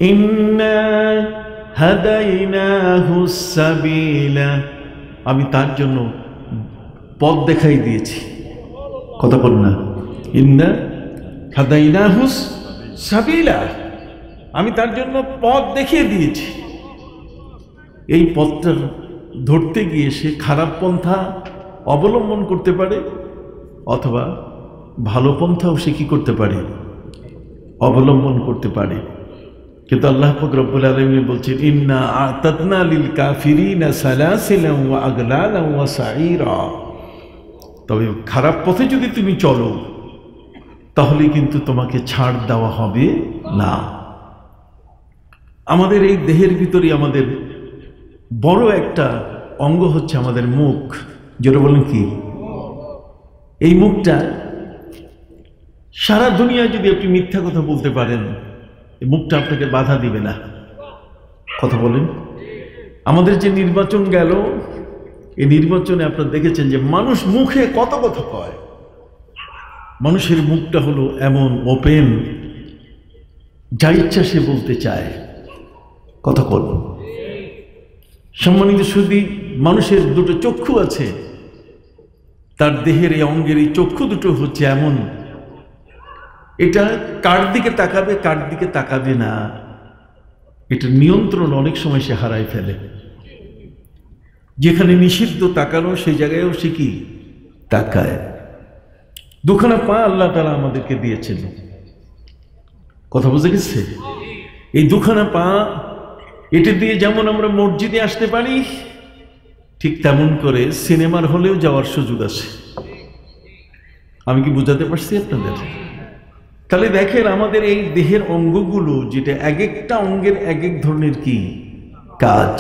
ইন্না হাদাইনাহুস সাবিলা, আমি তার জন্য পথ দেখাই দিয়েছি। কথা বল না, ইন্না হাদাইনাহুস সাবিলা, আমি তার জন্য পথ দেখিয়ে দিয়েছি। এই পথটা ধরতে গিয়ে সে খারাপ পন্থা অবলম্বন করতে পারে, অথবা ভালো পন্থাও সে কি করতে পারে, অবলম্বন করতে পারে। কিন্তু আল্লাহ পাক রব্বুল আলামিন বলছেন, ইন্না আ'তাদনা লিল কাফিরিনা সালাসিলান ওয়া আগলালান ওয়া সাঈরা, তবে খারাপ পথে যদি তুমি চলো তাহলে কিন্তু তোমাকে ছাড় দেওয়া হবে না। আমাদের এই দেহের ভিতরে আমাদের বড় একটা অঙ্গ হচ্ছে আমাদের মুখ। যেটা বলেন কি, এই মুখটা সারা দুনিয়ায় যদি আপনি মিথ্যা কথা বলতে পারেন, এই মুখটা আপনাকে বাধা দিবে না। কথা বলেন। আমাদের যে নির্বাচন গেল, এই নির্বাচনে আপনারা দেখেছেন যে মানুষ মুখে কত কথা কয়। মানুষের মুখটা হলো এমন ওপেন, যা ইচ্ছা সে বলতে চায়। কথা বল। সম্মানিত সুধী, মানুষের দুটো চক্ষু আছে, তার দেহের এই অঙ্গের এই চক্ষু দুটো হচ্ছে এমন, এটা কার দিকে তাকাবে কার দিকে তাকাবে না, এটা নিয়ন্ত্রণ অনেক সময় সে হারায় ফেলে। যেখানে নিষিদ্ধ তাকানো সেই জায়গায়ও সে কি তাকায়। দুখানা পা আল্লাহ তাআলা আমাদেরকে দিয়েছেন। কথা বুঝে গেছে? এই দুখানা পা, এটা দিয়ে যেমন আমরা মসজিদে আসতে পারি, ঠিক তেমন করে সিনেমার হলেও যাওয়ার সুযোগ আছে। আমি কি বুঝাতে পারছি আপনাদের? তাহলে দেখেন আমাদের এই দেহের অঙ্গগুলো, যেটা এক একটা অঙ্গের এক এক ধরনের কি কাজ,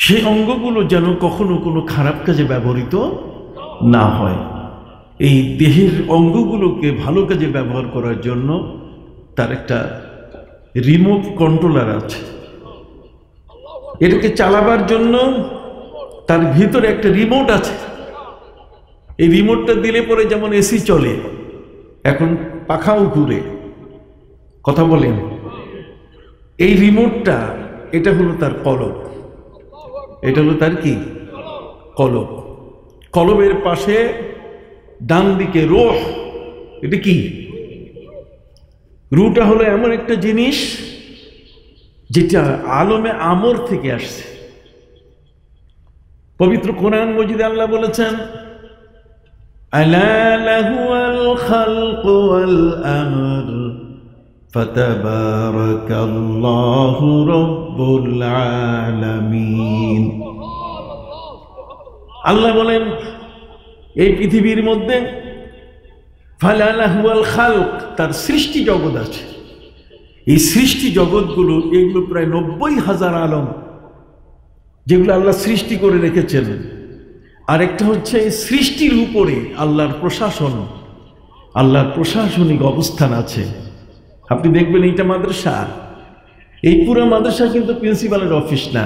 সেই অঙ্গগুলো যেন কখনো কোনো খারাপ কাজে ব্যবহৃত না হয়। এই দেহের অঙ্গগুলোকে ভালো কাজে ব্যবহার করার জন্য তার একটা রিমোট কন্ট্রোলার আছে। এটাকে চালাবার জন্য তার ভিতরে একটা রিমোট আছে। এই রিমোটটা দিলে পরে যেমন এসি চলে, এখন পাখাও ঘুরে। কথা বলেন। এই রিমোটটা, এটা হলো তার কলব। এটা হলো তার কি কলব। কলবের পাশে ডান দিকে রূহ। এটা কি? রূহটা হলো এমন একটা জিনিস যেটা আলমে আমর থেকে আসছে। পবিত্র কোরআন মজিদে আল্লাহ বলেছেন, আলা লাহুল খালকু ওয়াল আমর ফাতাবারাকাল্লাহু রাব্বুল আলামিন। আল্লাহ বলেন, এই পৃথিবীর মধ্যে ফালা লাহুল খালক, তার সৃষ্টি জগৎ আছে। এই সৃষ্টি জগৎগুলো, এগুলো প্রায় 90,000 আলম, যেগুলো আল্লাহ সৃষ্টি করে রেখেছেন। আর একটা হচ্ছে এই সৃষ্টির উপরে আল্লাহর প্রশাসন, আল্লাহর প্রশাসনিক অবস্থান আছে। আপনি দেখবেন এইটা মাদ্রাসা, এই পুরো মাদ্রাসা কিন্তু প্রিন্সিপালের অফিস না।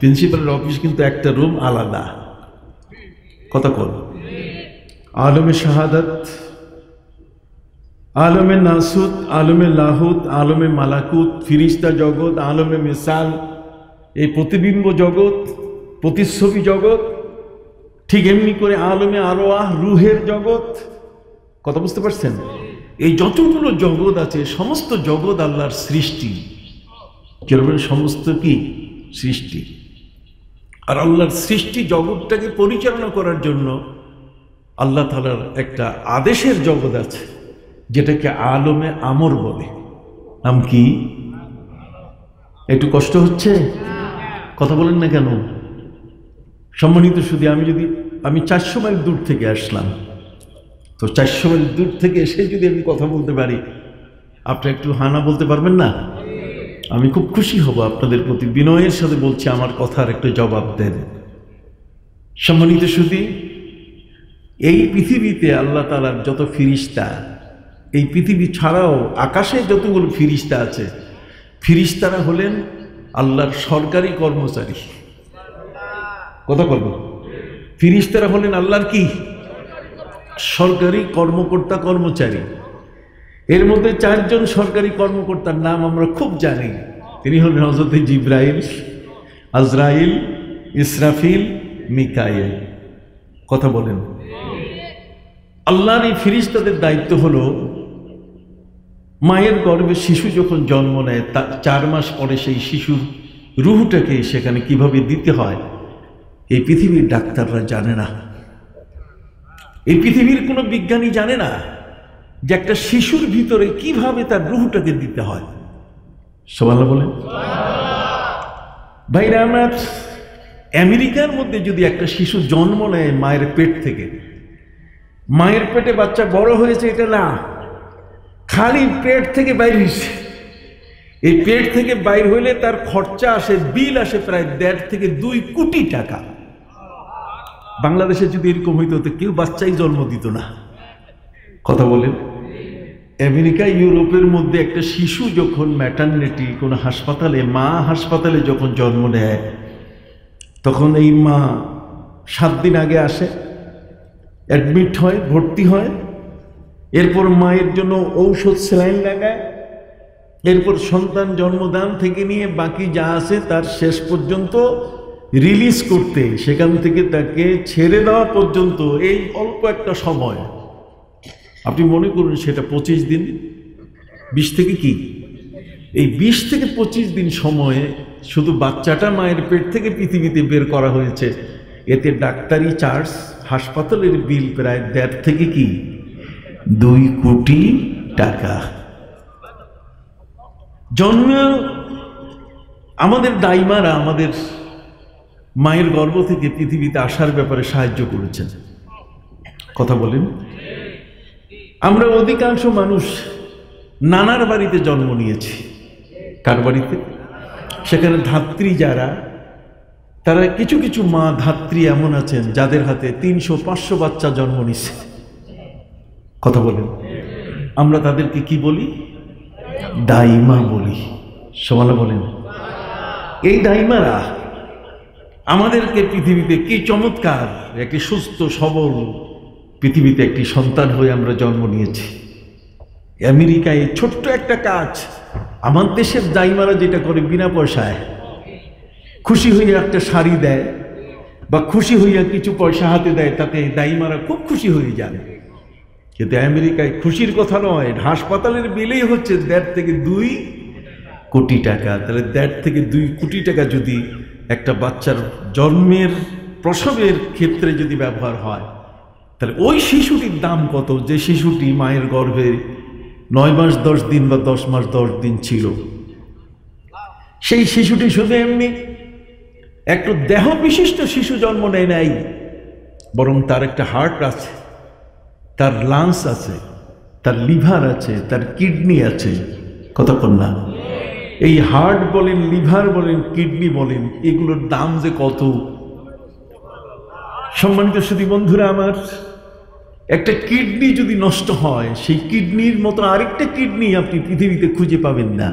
প্রিন্সিপালের অফিস কিন্তু একটা রুম আলাদা। কথা কল। আলমে শাহাদাত, আলমে নাসুত, আলমে লাহুত, আলমে মালাকুত, ফিরিস্তা জগৎ, আলমে মিসাল, এই প্রতিবিম্ব জগৎ, প্রতিচ্ছবি জগৎ, ঠিক এমনি করে আলমে আরওয়াহ, রুহের জগৎ। কথা বুঝতে পারছেন? এই যতগুলো জগৎ আছে, সমস্ত জগৎ আল্লাহর সৃষ্টি। যেরকম সমস্ত কি সৃষ্টি। আর আল্লাহর সৃষ্টি জগৎটাকে পরিচালনা করার জন্য আল্লাহ তাআলার একটা আদেশের জগৎ আছে, যেটাকে আলমে আমর বলে। নাম কি? একটু কষ্ট হচ্ছে? কথা বলেন না কেন? সম্মানিত শুধু আমি 400 মাইল দূর থেকে আসলাম, তো 400 মাইল দূর থেকে এসে যদি আমি কথা বলতে পারি, আপনি একটু হানা বলতে পারবেন না? আমি খুব খুশি হব। আপনাদের প্রতি বিনয়ের সাথে বলছি, আমার কথার একটু জবাব দেন। সম্মানিত শুধু, এই পৃথিবীতে আল্লাহ তাআলার যত ফিরিস্তা, এই পৃথিবী ছাড়াও আকাশে যতগুলো ফিরিস্তা আছে, ফিরিস্তারা হলেন আল্লাহর সরকারি কর্মচারী। কথা বলবো, ফিরিস্তারা হলেন আল্লাহর কি সরকারি কর্মকর্তা, কর্মচারী। এর মধ্যে 4 জন সরকারি কর্মকর্তার নাম আমরা খুব জানি। তিনি হলেন হযরত জিবরাইল, আজরাইল, ইসরাফিল, মিকাইল। কথা বলেন। আল্লাহর এই ফেরেশতাদের দায়িত্ব হলো মায়ের গর্ভে শিশু যখন জন্ম নেয় তার 4 মাস পরে সেই শিশুর রূহটাকে সেখানে কিভাবে দিতে হয় এই পৃথিবীর ডাক্তাররা জানে না, এই পৃথিবীর কোনো বিজ্ঞানী জানে না যে একটা শিশুর ভিতরে কিভাবে তার রূহটাকে দিতে হয়। সুবহানাল্লাহ বলেন। ভাইরা আমার, আমেরিকার মধ্যে যদি একটা শিশু জন্ম নেয় মায়ের পেট থেকে, মায়ের পেটে বাচ্চা বড় হয়েছে এটা না, খালি পেট থেকে বাইর হয়েছে। এই পেট থেকে বাইর হইলে তার খরচা আসে, বিল আসে প্রায় 1.5 থেকে 2 কোটি টাকা। বাংলাদেশে যদি এরকম হইতো তো কেউ বাচ্চাই জন্ম দিত না। কথা বলেন। আমেরিকা ইউরোপের মধ্যে একটা শিশু যখন ম্যাটারনিটি কোনো হাসপাতালে, মা হাসপাতালে যখন জন্ম নেয়, তখন এই মা 7 দিন আগে আসে, অ্যাডমিট হয়, ভর্তি হয়, এরপর মায়ের জন্য ঔষধ স্যালাইন লাগায়, এরপর সন্তান জন্মদান থেকে নিয়ে বাকি যা আছে তার শেষ পর্যন্ত রিলিজ করতে, সেখান থেকে তাকে ছেড়ে দেওয়া পর্যন্ত এই অল্প একটা সময়। আপনি মনে করুন সেটা 25 দিন, 20 থেকে কি এই 20 থেকে 25 দিন সময়ে শুধু বাচ্চাটা মায়ের পেট থেকে পৃথিবীতে বের করা হয়েছে। এতে ডাক্তারি চার্জ, হাসপাতালের বিল প্রায় 1.5 থেকে 2 কোটি টাকা। জন্ম আমাদের দাইমারা আমাদের মায়ের গর্ভ থেকে পৃথিবীতে আসার ব্যাপারে সাহায্য করেছেন। কথা বলেন। আমরা অধিকাংশ মানুষ নানার বাড়িতে জন্ম নিয়েছি। কার বাড়িতে? সেখানে ধাত্রী যারা, তারা কিছু কিছু মা ধাত্রী এমন আছেন যাদের হাতে 300-500 বাচ্চা জন্ম নিচ্ছে। কথা বলেন। আমরা তাদেরকে কি বলি? দাইমা বলি। সুবহানাল্লাহ বলেন। এই দাইমারা আমাদেরকে পৃথিবীতে কি চমৎকার একটি সুস্থ সবল পৃথিবীতে একটি সন্তান হয়ে আমরা জন্ম নিয়েছি। আমেরিকায় ছোট্ট একটা কাজ আমার দেশের দাইমারা যেটা করে বিনা পয়সায়, খুশি হইয়া একটা শাড়ি দেয় বা খুশি হইয়া কিছু পয়সা হাতে দেয়, তাতে দাইমারা খুব খুশি হয়ে যান। কিন্তু আমেরিকায় খুশির কথা নয়, হাসপাতালের বিলেই হচ্ছে 1.5 থেকে 2 কোটি টাকা। তাহলে 1.5 থেকে 2 কোটি টাকা যদি একটা বাচ্চার জন্মের প্রসবের ক্ষেত্রে যদি ব্যবহার হয়, তাহলে ওই শিশুটির দাম কত যে শিশুটি মায়ের গর্ভে 9 মাস 10 দিন বা 10 মাস 10 দিন ছিল। সেই শিশুটি শুধু এমনি একটা দেহ বিশিষ্ট শিশু জন্ম নেয় নাই, বরং তার একটা হার্ট আছে, তার লাংস আছে, তার লিভার আছে, তার কিডনি আছে। কথা বল না। এই হার্ট বলেন, লিভার বলেন, কিডনি বলেন, এগুলোর দাম যে কত। সম্মানিত সুধী বন্ধুরা আমার, একটা কিডনি যদি নষ্ট হয়, সেই কিডনির মতো আরেকটা কিডনি আপনি পৃথিবীতে খুঁজে পাবেন না,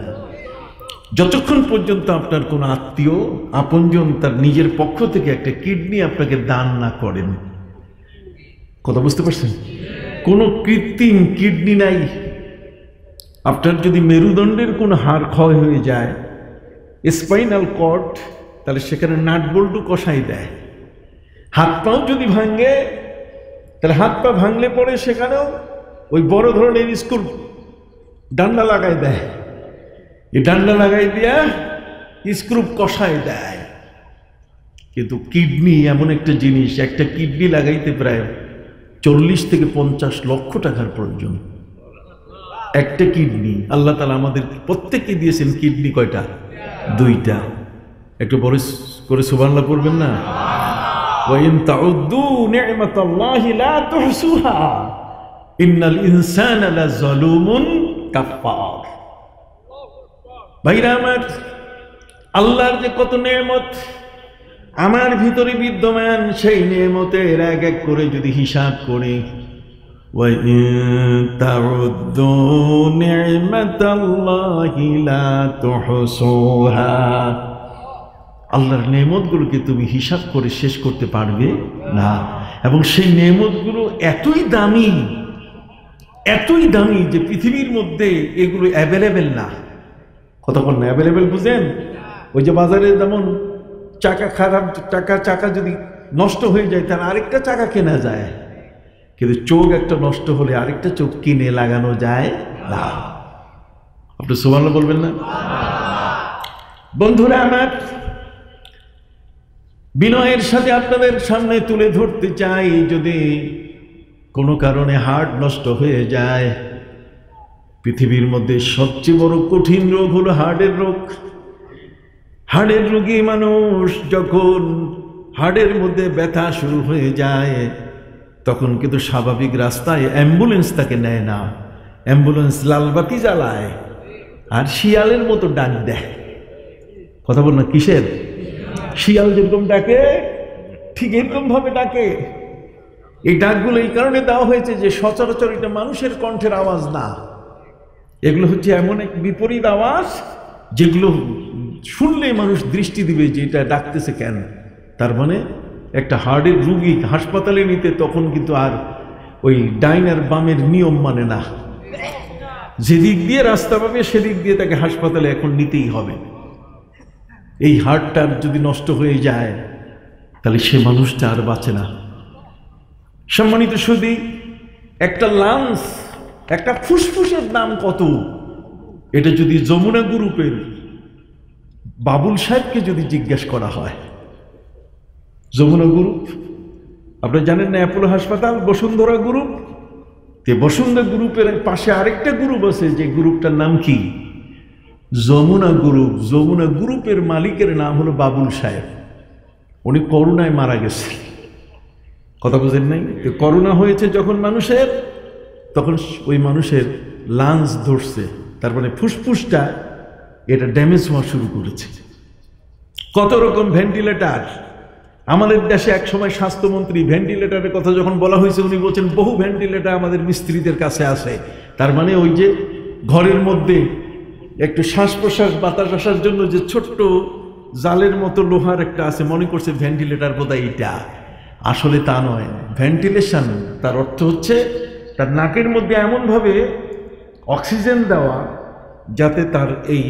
যতক্ষণ পর্যন্ত আপনার কোনো আত্মীয় আপনজন তার নিজের পক্ষ থেকে একটা কিডনি আপনাকে দান না করেন। কথা বুঝতে পারছেন? কোনো কৃত্রিম কিডনি নাই। আপনার যদি মেরুদণ্ডের কোনো হাড় ক্ষয় হয়ে যায়, স্পাইনাল কর্ড, তাহলে সেখানে নাট বল্টু কষাই দেয়। হাত পাও যদি ভাঙে, তাহলে হাত পা ভাঙলে পরে সেখানেও ওই বড় ধরনের স্ক্রু ডান্ডা লাগাই দেয়। এই ডান্ডা লাগাই দিয়া স্ক্রু কষাই দেয়। কিন্তু কিডনি এমন একটা জিনিস, একটা কিডনি লাগাইতে প্রায় 40 থেকে 50 লক্ষ টাকার প্রয়োজন। একটা কিডনি। আল্লাহ তাআলা আমাদের প্রত্যেককে দিয়েছেন কিডনি কয়টা? 2টা। একটু বড় করে সুবহানাল্লাহ পড়বেন না? ওয়া ইন তাউদ্দু নি'মাতাল্লাহি লা তুহসুহা ইন্নাল ইনসানা লাযালুমুন কাফফার। ভাইরা আমার, আল্লাহর যে কত নেয়ামত আমার ভিতরে বিদ্যমান, সেই নেয়ামতের এক এক করে যদি হিসাব করি, ওয়া ইন তাউদ্দু নি'মাতাল্লাহি লা তুহসুহা, আল্লাহর নেয়ামতগুলোকে তুমি হিসাব করে শেষ করতে পারবে না। এবং সেই নেয়ামতগুলো এতই দামি এতই দামি যে পৃথিবীর মধ্যে এগুলো অ্যাভেলেবেল না। কতক্ষণ না অ্যাভেলেবেল বুঝেন? ওই যে বাজারে যেমন চাকা খারাপ চাকা যদি নষ্ট হয়ে যায় তাহলে আরেকটা চাকা কেনা যায়, কিন্তু চোখ একটা নষ্ট হলে আরেকটা চোখ কিনে লাগানো যায় না। আপনি সুবহানাল্লাহ বলবেন না? বন্ধুরা আমার, বিনয়ের সাথে আপনাদের সামনে তুলে ধরতে চাই, যদি কোনো কারণে হার্ট নষ্ট হয়ে যায়, পৃথিবীর মধ্যে সবচেয়ে বড় কঠিন রোগ হলো হার্টের রোগ। হার্টের রোগী মানুষ যখন হার্টের মধ্যে ব্যথা শুরু হয়ে যায় তখন কিন্তু স্বাভাবিক রাস্তায় অ্যাম্বুলেন্স তাকে নেয় না, অ্যাম্বুলেন্স লালবাতি জ্বালায় আর শিয়ালের মতো ডাক দেয়। কথা বল না, কিসের? শিয়াল যেরকম ডাকে ঠিক এরকম ভাবে ডাকে। এই ডাকগুলো এই কারণে দেওয়া হয়েছে যে সচরাচর এটা মানুষের কণ্ঠের আওয়াজ না, এগুলো হচ্ছে এমন এক বিপরীত আওয়াজ যেগুলো শুনলে মানুষ দৃষ্টি দিবে যে এটা ডাকতেছে কেন। তার মানে একটা হার্টের রুগী হাসপাতালে নিতে তখন কিন্তু আর ওই ডাইন আর বামের নিয়ম মানে না, যেদিক দিয়ে রাস্তা পাবে সেদিক দিয়ে তাকে হাসপাতালে এখন নিতেই হবে। এই হার্টটা যদি নষ্ট হয়ে যায় তাহলে সে মানুষটা আর বাঁচে না। সম্মানিত সুধী, একটা লাংস, একটা ফুসফুসের দাম কত, এটা যদি যমুনা গ্রুপের বাবুল সাহেবকে যদি জিজ্ঞেস করা হয়, যমুনা গ্রুপ আপনারা জানেন না, অ্যাপোলো হাসপাতাল, বসুন্ধরা গ্রুপ, বসুন্ধরা গ্রুপের পাশে আরেকটা গ্রুপ আছে, যে গ্রুপটার নাম কি? যমুনা গ্রুপ। যমুনা গ্রুপের মালিকের নাম হলো বাবুল সাহেব। উনি করোনায় মারা গেছে। কথা বুঝেন নাই? করোনা হয়েছে যখন মানুষের, তখন ওই মানুষের লাংস ধরছে, তার মানে ফুসফুসটা এটা ড্যামেজ হওয়া শুরু করেছে। কত রকম ভেন্টিলেটর আমাদের দেশে একসময় স্বাস্থ্যমন্ত্রী ভেন্টিলেটরের কথা যখন বলা হয়েছে উনি বলছেন বহু ভেন্টিলেটর আমাদের মিস্ত্রিদের কাছে আছে। তার মানে ওই যে ঘরের মধ্যে একটু শ্বাস প্রশ্বাস বাতাস আসার জন্য যে ছোট্ট জালের মতো লোহার একটা আছে, মনে করছে ভেন্টিলেটর বোধহয় এটা। আসলে তা নয়। ভেন্টিলেশন তার অর্থ হচ্ছে তার নাকের মধ্যে এমনভাবে অক্সিজেন দেওয়া যাতে তার এই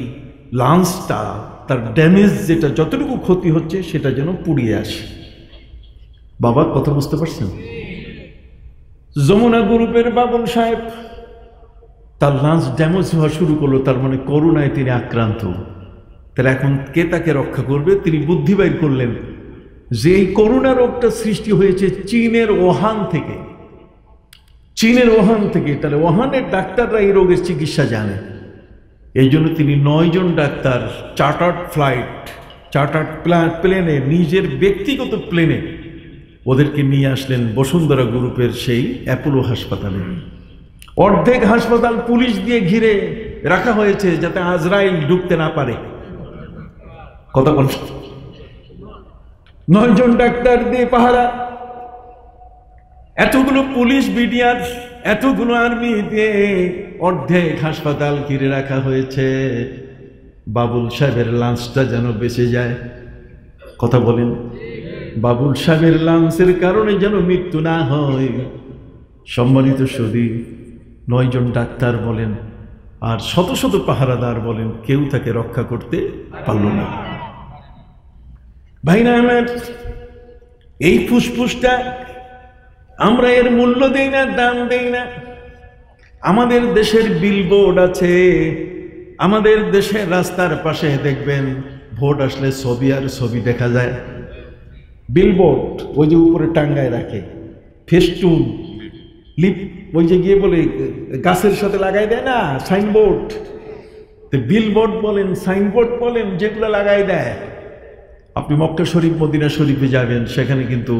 লাংসটা, তার ড্যামেজ যেটা যতটুকু ক্ষতি হচ্ছে সেটা যেন পুড়িয়ে আসে। বাবা কথা বুঝতে পারছেন? যমুনা গ্রুপের বাবুল সাহেব তার লাংস ড্যামেজ হওয়া শুরু করলো, তার মানে করোনায় তিনি আক্রান্ত। তাহলে এখন কে তাকে রক্ষা করবে? তিনি বুদ্ধি বাইর করলেন যে এই করোনা রোগটা সৃষ্টি হয়েছে চীনের ওহান থেকে। চীনের ওহান থেকে, তাহলে ওহানের ডাক্তাররা এই রোগের চিকিৎসা জানে। এই জন্য তিনি 9 জন ডাক্তার চার্টার্ড প্লেনে, নিজের ব্যক্তিগত প্লেনে ওদেরকে নিয়ে আসলেন বসুন্ধরা গ্রুপের সেই অ্যাপোলো হাসপাতালে। অর্ধেক হাসপাতাল পুলিশ দিয়ে ঘিরে রাখা হয়েছে যাতে আজরাইল ঢুকতে না পারে। কথা বল। 9 জন ডাক্তার দিয়ে পাহারা, এতগুলো পুলিশ বিডিআর, এতগুলো আর্মি দিয়ে অর্ধেক হাসপাতাল ঘিরে রাখা হয়েছে। বাবুল সাহেবের লাঞ্চটা যেন বেঁচে যায়। কথা বলেন, বাবুল সাহেবের লাঞ্চের কারণে যেন মৃত্যু না হয়। সম্মানিত সুধী, 9 জন ডাক্তার বলেন আর শত শত পাহারাদার বলেন, কেউ তাকে রক্ষা করতে পারল না। ভাইরা আমার, এই ফুসফুসটা আমরা এর মূল্য দেই না, দাম দেই না। আমাদের দেশের বিলবোর্ড আছে, আমাদের দেশের রাস্তার পাশে দেখবেন ভোট আসলে ছবি আর ছবি দেখা যায়। বিলবোর্ড ওই যে উপরে টাঙ্গায় রাখে, ফেস্টুন, লিপ, ওই যে গিয়ে বলে গাছের সাথে লাগাই দেয় না সাইনবোর্ড। তো বিলবোর্ড বলেন, সাইনবোর্ড বলেন, যেগুলো লাগাই দেয়। আপনি মক্কা শরীফ, মদিনা শরীফে যাবেন, সেখানে কিন্তু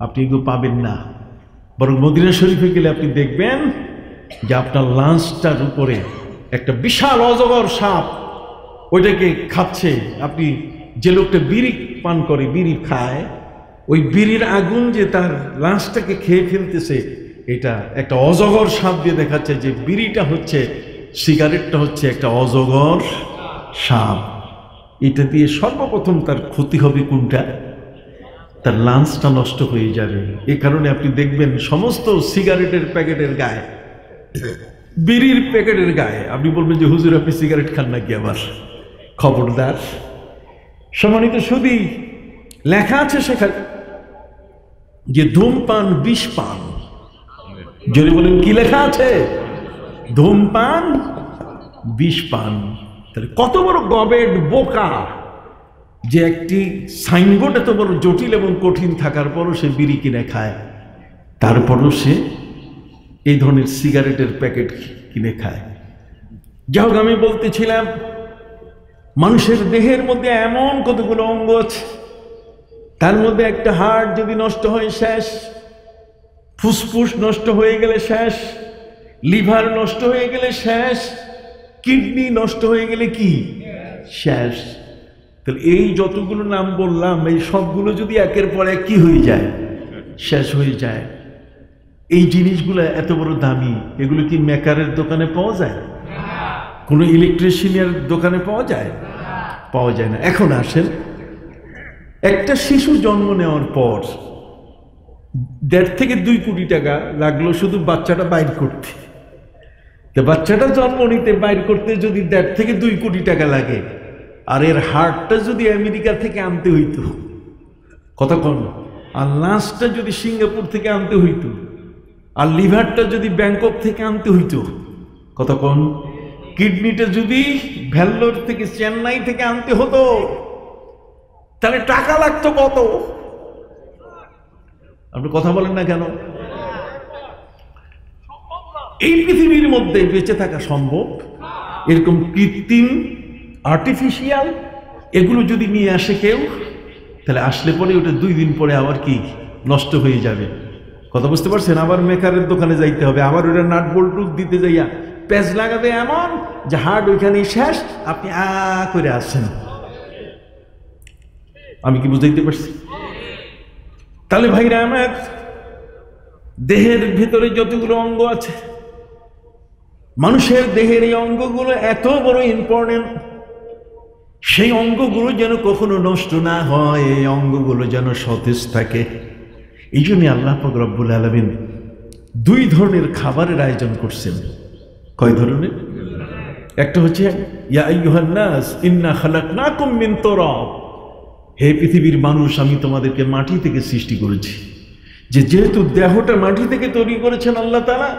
আপনি এগুলো পাবেন না। বরং মদিনা শরীফে গেলে আপনি দেখবেন যে আপনার লাঞ্চটার উপরে একটা বিশাল অজগর সাপ ওইটাকে খাচ্ছে। আপনি যে লোকটা বিড়ি পান করে, বিড়ি খায়, ওই বিড়ির আগুন যে তার লাঞ্চটাকে খেয়ে ফেলতেছে, এটা একটা অজগর সাপ দিয়ে দেখাচ্ছে যে বিড়িটা হচ্ছে, সিগারেটটা হচ্ছে একটা অজগর সাপ। এটা দিয়ে সর্বপ্রথম তার ক্ষতি হবে কোনটা? তার লাঞ্চটা নষ্ট হয়ে যাবে। এই কারণে আপনি দেখবেন সমস্ত সিগারেটের প্যাকেটের গায়ে বিড়ির প্যাকেটের গায়ে আপনি বলবেন যে হুজুর আপনি সিগারেট খান নাকি? আবার খবরদার। সম্মানিত সুধী, লেখা আছে সেখানে যে ধূমপান বিষ পান। যদি বলেন কি লেখা আছে? ধূমপান বিষ পান। তাহলে কত বড় গবেট বোকা যে একটি সাইনবোর্ড এত বড় জটিল এবং কঠিন থাকার পরও সে বিড়ি কিনে খায়, তারপরও সে এই ধরনের সিগারেটের প্যাকেট কিনে খায়। যাই হোক, আমি বলতেছিলাম মানুষের দেহের মধ্যে এমন কতগুলো অঙ্গ আছে, তার মধ্যে একটা হার্ট যদি নষ্ট হয় শেষ, ফুসফুস নষ্ট হয়ে গেলে শেষ, লিভার নষ্ট হয়ে গেলে শেষ, কিডনি নষ্ট হয়ে গেলে কি শেষ। তাহলে এই যতগুলো নাম বললাম এই সবগুলো যদি একের পর এক কি হয়ে যায়, শেষ হয়ে যায়। এই জিনিসগুলো এত বড় দামি, এগুলো কি মেকারের দোকানে পাওয়া যায়? কোনো ইলেকট্রিশিয়ানের দোকানে পাওয়া যায়? পাওয়া যায় না। এখন আসেন, একটা শিশু জন্ম নেওয়ার পর 1.5 থেকে 2 কোটি টাকা লাগলো শুধু বাচ্চাটা বাইর করতে। তো বাচ্চাটা জন্ম নিতে বাইর করতে যদি 1.5 থেকে 2 কোটি টাকা লাগে, আর এর হার্টটা যদি আমেরিকা থেকে আনতে হইতো, কতক্ষণ, আর লাশটা যদি সিঙ্গাপুর থেকে আনতে হইতো, আর লিভারটা যদি ব্যাংকক থেকে আনতে হইতো, কতক্ষণ, কিডনিটা যদি ভেল্লোর থেকে চেন্নাই থেকে আনতে হতো, তাহলে টাকা লাগতো কত? আপনি কথা বলেন না কেন? এই পৃথিবীর মধ্যে বেঁচে থাকা সম্ভব? এরকম কৃত্রিম আর্টিফিশিয়াল এগুলো যদি নিয়ে আসে কেউ, তাহলে আসলে পরে ওটা 2 দিন পরে আবার কি নষ্ট হয়ে যাবে। কথা বুঝতে পারছেন? আবার মেকারের দোকানে যাইতে হবে, আবার ওটা নাট বল্টু দিতে যাইয়া প্যাচ লাগাবে এমন যে হার্ট ওইখানে শেষ, আপনি করে আসছেন। আমি কি বুঝাইতে পারছি? তাহলে ভাইরা আমার, দেহের ভিতরে যতগুলো অঙ্গ আছে, মানুষের দেহের এই অঙ্গগুলো এত বড় ইম্পর্টেন্ট, সেই অঙ্গগুলো যেন কখনো নষ্ট না হয়, এই অঙ্গগুলো যেন সতেজ থাকে। এই জন্য আল্লাহ পাক রব্বুল আলামিন 2 ধরনের খাবারের আয়োজন করছেন। কয় ধরনের? একটা হচ্ছে ইয়া আইয়ুহান নাস ইন্না খালাকনাকুম মিন তুরাব, হে পৃথিবীর মানুষ, আমি তোমাদেরকে মাটি থেকে সৃষ্টি করেছি। যেহেতু দেহটা মাটি থেকে তৈরি করেছেন আল্লাহ তাআলা,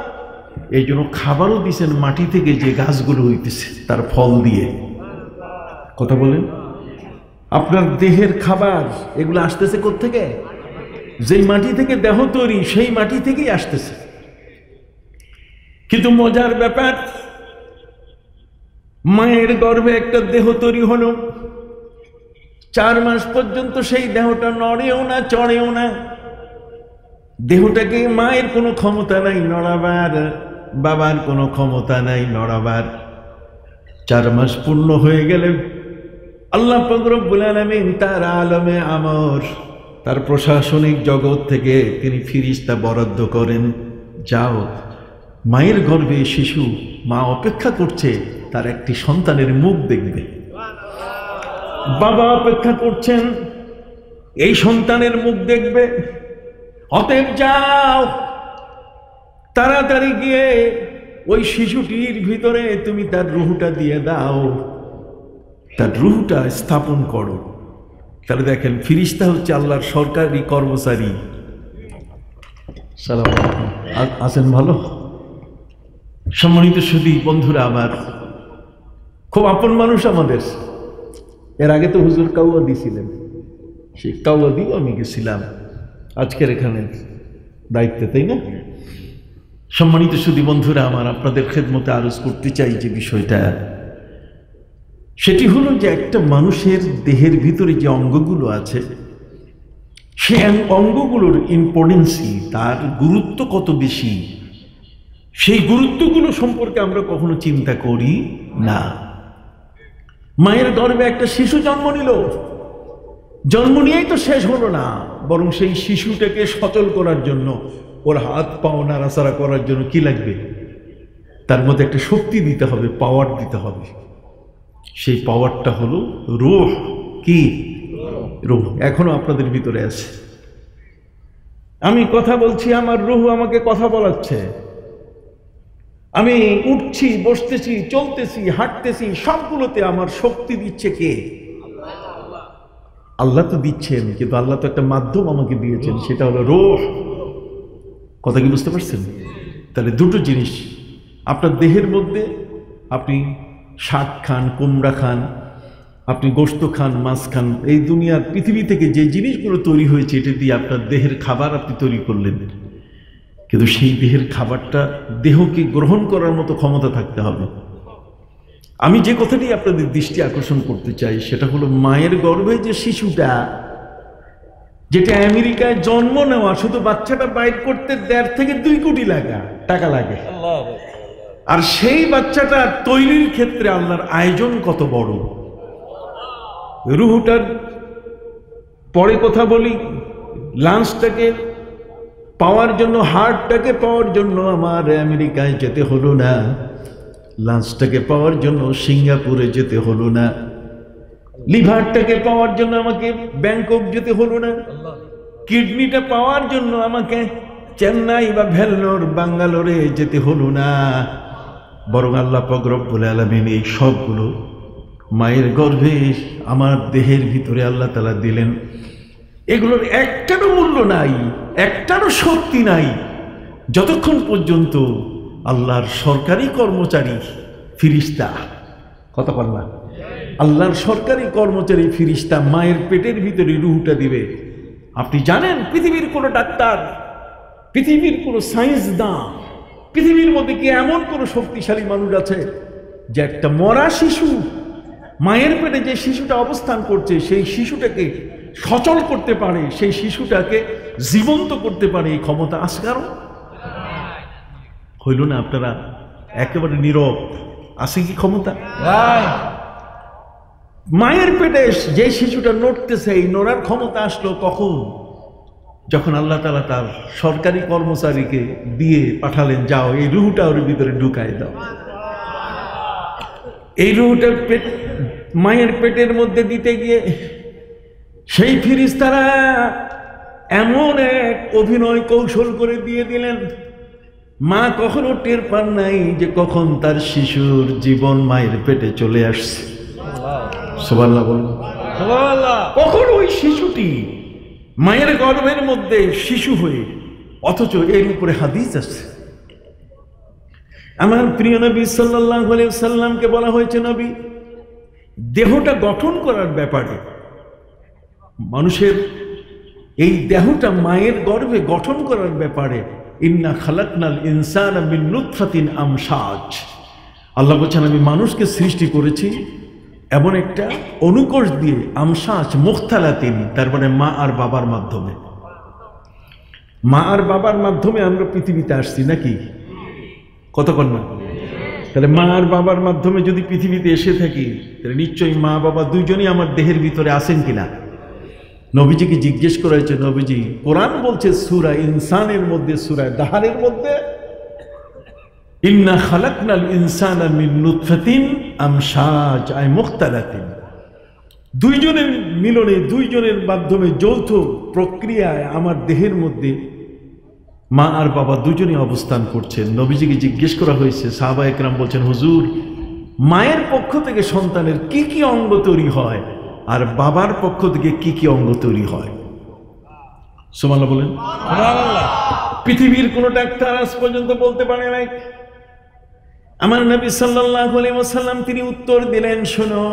এই জন্য খাবারও দিয়েছেন মাটি থেকে, যে গাছগুলো হইতেছে তার ফল দিয়ে। কথা বলেন, আপনার দেহের খাবার এগুলো আসতেছে কোত্থেকে? যেই মাটি থেকে দেহ তৈরি সেই মাটি থেকেই আসতেছে। কিন্তু মজার ব্যাপার, মায়ের গর্ভে একটা দেহ তৈরি হলো, 4 মাস পর্যন্ত সেই দেহটা নড়েও না, চড়েও না। দেহটাকে মায়ের কোনো ক্ষমতা নাই নড়াবার, বাবার কোনো ক্ষমতা নাই নড়াবার। 4 মাস পূর্ণ হয়ে গেলে আল্লাহ পাক রব্বুল আলামিন তার আলমে আমর, তার প্রশাসনিক জগৎ থেকে তিনি ফিরিস্তা বরাদ্দ করেন, যাও মায়ের গর্ভে শিশু, মা অপেক্ষা করছে তার একটি সন্তানের মুখ দেখবে। বাবা অপেক্ষা করছেন এই সন্তানের মুখ দেখবে। অতএব যাও, তাড়াতাড়ি গিয়ে ওই শিশুটির ভিতরে তুমি তার রুহটা দিয়ে দাও, তার রুহটা স্থাপন করো। তাহলে দেখেন, ফিরিস্তা হচ্ছে আল্লাহর সরকারি কর্মচারী। সালাম আলাইকুম, আছেন ভালো? সম্মানিত সুধী বন্ধুরা আমার, খুব আপন মানুষ আমাদের। এর আগে তো হুজুর কাউয়া দিয়েছিলেন, সেই কাউয়া দিয়েও আমি গেছিলাম আজকের এখানে দায়িত্বে, তাই না? সম্মানিত সুধী বন্ধুরা আমার, আপনাদের খেদমতে আরজ করতে চাই যে বিষয়টা, সেটি হলো যে একটা মানুষের দেহের ভিতরে যে অঙ্গগুলো আছে, সেই অঙ্গগুলোর ইম্পর্টেন্সি, তার গুরুত্ব কত বেশি, সেই গুরুত্বগুলো সম্পর্কে আমরা কখনো চিন্তা করি না। মায়ের গর্ভে একটা শিশু জন্ম নিল, জন্ম নিয়েই তো শেষ হলো না, বরং সেই শিশুটাকে সচল করার জন্য, ওর হাত পাও নাড়াচাড়া করার জন্য কি লাগবে? তার মধ্যে একটা শক্তি দিতে হবে, পাওয়ার দিতে হবে। সেই পাওয়ারটা হলো রূহ। কি রূহ? এখনো আপনাদের ভিতরে আছে। আমি কথা বলছি, আমার রূহ আমাকে কথা বলাচ্ছে। আমি উঠছি, বসতেছি, চলতেছি, হাঁটতেছি, সবগুলোতে আমার শক্তি দিচ্ছে কে? আল্লাহ তো দিচ্ছেন, কিন্তু আল্লাহ তো একটা মাধ্যম আমাকে দিয়েছেন, সেটা হলো রূহ। কথা কি বুঝতে পারছেন? তাহলে দুটো জিনিস আপনার দেহের মধ্যে, আপনি শাক খান, কুমড়া খান, আপনি গোশত খান, মাছ খান, এই দুনিয়ার পৃথিবী থেকে যে জিনিসগুলো তৈরি হয়েছে এটা দিয়ে আপনার দেহের খাবার আপনি তৈরি করলেন, কিন্তু সেই দেহের খাবারটা দেহকে গ্রহণ করার মতো ক্ষমতা থাকতে হবে। আমি যে কথাটি আপনাদের দৃষ্টি আকর্ষণ করতে চাই সেটা হলো মায়ের গর্ভে যে শিশুটা, যেটা আমেরিকায় জন্ম নেওয়া, শুধু বাচ্চাটা বাইর করতে 1.5 থেকে 2 কোটি টাকা লাগে, আর সেই বাচ্চাটা তৈরির ক্ষেত্রে আল্লাহর আয়োজন কত বড়। রুহটার পরে কথা বলি, লাঞ্চটাকে পাওয়ার জন্য, হার্টটাকে পাওয়ার জন্য আমার আমেরিকায় যেতে হলো না, লাঞ্চটাকে পাওয়ার জন্য সিঙ্গাপুরে যেতে হলো না, লিভারটাকে পাওয়ার জন্য আমাকে ব্যাংকক যেতে হলো না, কিডনিটা পাওয়ার জন্য আমাকে চেন্নাই বা ভেল্লোর, বাঙ্গালোরে যেতে হলো না, বরং আল্লাহ পাক রব্বুল আলামিন এই সবগুলো মায়ের গর্ভে আমার দেহের ভিতরে আল্লাহ তাআলা দিলেন। এগুলোর একটারও মূল্য নাই, একটারও শক্তি নাই, যতক্ষণ পর্যন্ত আল্লাহর সরকারি কর্মচারী ফিরিস্তা, কথা বল না, আল্লাহর সরকারি কর্মচারী ফিরিস্তা মায়ের পেটের ভিতরে রুহটা দিবে। আপনি জানেন পৃথিবীর কোনো ডাক্তার, পৃথিবীর কোনো সায়েন্সদান, পৃথিবীর মধ্যে কি এমন কোনো শক্তিশালী মানুষ আছে যে একটা মরা শিশু, মায়ের পেটে যে শিশুটা অবস্থান করছে সেই শিশুটাকে সচল করতে পারে, সেই শিশুটাকে জীবন্ত করতে পারে? এই ক্ষমতা আছে কারো? হইল না? আপনারা একেবারে নীরব। আছে কি ক্ষমতা? মায়ের পেটে যে শিশুটা নড়তেছে, এই নড়ার ক্ষমতা আসলো কখন? যখন আল্লাহ তাআলা তার সরকারি কর্মচারীকে দিয়ে পাঠালেন, যাও এই রুহটা ওর ভিতরে ঢুকাই দাও। এই রুহটা মায়ের পেটের মধ্যে দিতে গিয়ে সেই ফিরিস্তারা এমন এক অভিনয় কৌশল করে দিয়ে দিলেন, মা কখনো টের পান নাই যে কখন তার শিশুর জীবন মায়ের পেটে চলে আসছে। সুবহানাল্লাহ বলুন। সুবহানাল্লাহ। কখন ওই শিশুটি মায়ের গর্ভের মধ্যে শিশু হয়ে, অথচ এর উপরে হাদিস আছে। আমার প্রিয় নবী সাল্লাল্লাহু আলাইহি ওয়াসাল্লামকে বলা হয়েছে, নবী দেহটা গঠন করার ব্যাপারে, মানুষের এই দেহটা মায়ের গর্ভে গঠন করার ব্যাপারে, ইন্না খালাকনাল ইনসানা মিন নুতফাতিন আমশাজ, আল্লাহ বলছেন আমি মানুষকে সৃষ্টি করেছি এমন একটা অনুকোষ দিয়ে, আমশাজ মুখতালাতিন, তার মানে মা আর বাবার মাধ্যমে। মা আর বাবার মাধ্যমে আমরা পৃথিবীতে আসছি, নাকি? কতক্ষণ না? তাহলে মা আর বাবার মাধ্যমে যদি পৃথিবীতে এসে থাকি, তাহলে নিশ্চয়ই মা বাবা দুইজনই আমার দেহের ভিতরে আছেন কিনা? নবীজিকে জিজ্ঞেস করা হয়েছে, নবীজি কোরআন বলছে সূরা ইনসানের মধ্যে, সূরা দাহারের মধ্যে, ইন্না খালাকনাল ইনসানা মিন নুতফাতিন আমশাজ আই মুখতালাতিন, দুইজনের মিলনে, দুইজনের মাধ্যমে যৌথ প্রক্রিয়ায় আমার দেহের মধ্যে মা আর বাবা দুজনই অবস্থান করছেন। নবীজিকে জিজ্ঞেস করা হয়েছে, সাহাবা একরাম বলছেন, হুজুর মায়ের পক্ষ থেকে সন্তানের কি কি অঙ্গ তৈরি হয় আর বাবার পক্ষ থেকে কি কি অঙ্গ তৈরি হয়? সুবহানাল্লাহ বলেন। সুবহানাল্লাহ। পৃথিবীর কোন ডাক্তার আজ পর্যন্ত বলতে পারে নাই। আমার নবী সাল্লাল্লাহু আলাইহি ওয়াসাল্লাম তিনি উত্তর দিলেন, শোনো,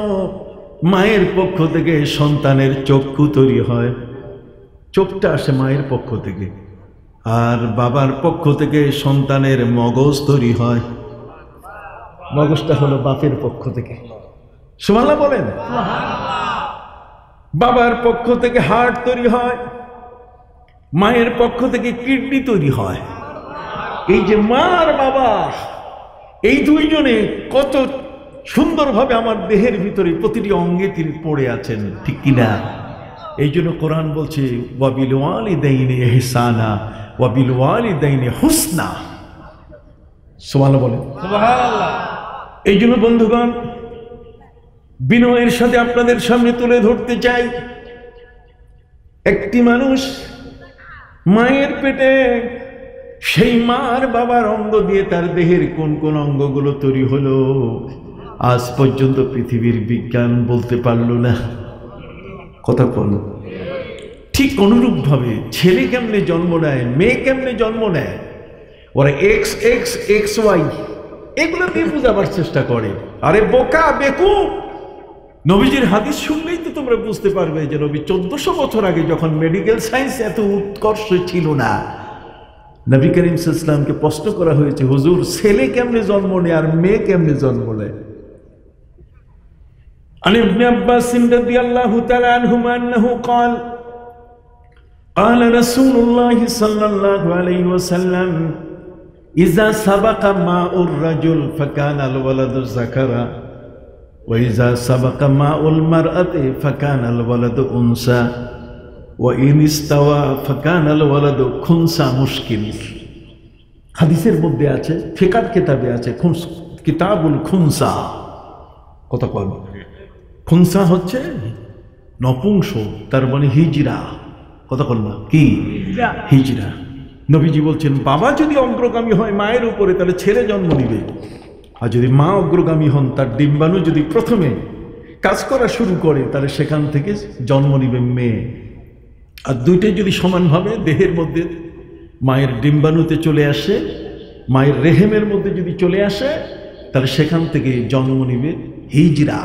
মায়ের পক্ষ থেকে সন্তানের চক্ষু তৈরি হয়, চোখটা আসে মায়ের পক্ষ থেকে, আর বাবার পক্ষ থেকে সন্তানের মগজ তৈরি হয়, মগজটা হলো বাপের পক্ষ থেকে। সুবহানাল্লাহ বলেন। বাবার পক্ষ থেকে হার্ট তৈরি হয়, মায়ের পক্ষ থেকে কিডনি তৈরি হয়। এই যে মা আর বাবা, এই দুইজনে কত সুন্দরভাবে আমার দেহের ভিতরে প্রতিটি অঙ্গে তিনি পড়ে আছেন, ঠিক কিনা? এই জন্য কোরআন বলছে, ওয়াবিল ওয়ালিদাইনি ইহসানা ওয়াবিল ওয়ালিদাইনি হুসনা। সুবহানাল্লাহ বলেন। সুবহানাল্লাহ। এই জন্য বন্ধুগণ, বিনয়ের সাথে আপনাদের সামনে তুলে ধরতে চাই, একটি মানুষ মায়ের পেটে সেই মার বাবার অঙ্গ দিয়ে তার দেহের কোন কোন অঙ্গগুলো তৈরি হলো আজ পর্যন্ত পৃথিবীর বিজ্ঞান বলতে পারলো না। কথা বল। ঠিক অনুরূপ ভাবে ছেলে কেমনে জন্ম নেয়, মেয়ে কেমনে জন্ম নেয়, ওরা এক্স এক্স এক্স ওয়াই এগুলো দিয়ে বোঝাবার চেষ্টা করে। আরে বোকা বেকুব, নবীজির হাদিস শুনলেই তো তোমরা বুঝতে পারবে যে নবী 1400 বছর আগে যখন মেডিকেল সায়েন্স এত উৎকর্ষ ছিল না, নবী করিম সাল্লাল্লাহু আলাইহি ওয়াসাল্লামকে প্রশ্ন করা হয়েছে, হুজুর ছেলে কেমনে জন্ম নেয় আর মেয়ে কেমনে জন্ম নেয়? عن ابن عباس رضي الله تعالى عنهما أنه قال قال رسول الله صلى الله عليه وسلم إذا سبق ماء الرجل فكان الولد ذكرا وإذا سبق ماء المرأة فكان الولد أنثى وإن استوى فكان الولد خنثى মুশকিল। হাদিসের মধ্যে আছে, ফিকাহ কিতাবে আছে কিতাবুল খুনসা। কথা বল। খুনসা হচ্ছে নপুংস, তার মানে হিজরা। কথা বল না, কি হিজরা। নবীজি বলছেন বাবা যদি অগ্রগামী হয় মায়ের উপরে তাহলে ছেলে জন্ম নিবে, আর যদি মা অগ্রগামী হন তার ডিম্বাণু যদি প্রথমে কাজ করা শুরু করে তাহলে সেখান থেকে জন্ম নিবে মেয়ে। আর দুইটাই যদি সমানভাবে দেহের মধ্যে মায়ের ডিম্বাণুতে চলে আসে, মায়ের রেহেমের মধ্যে যদি চলে আসে তাহলে সেখান থেকে জন্ম নিবে হিজরা।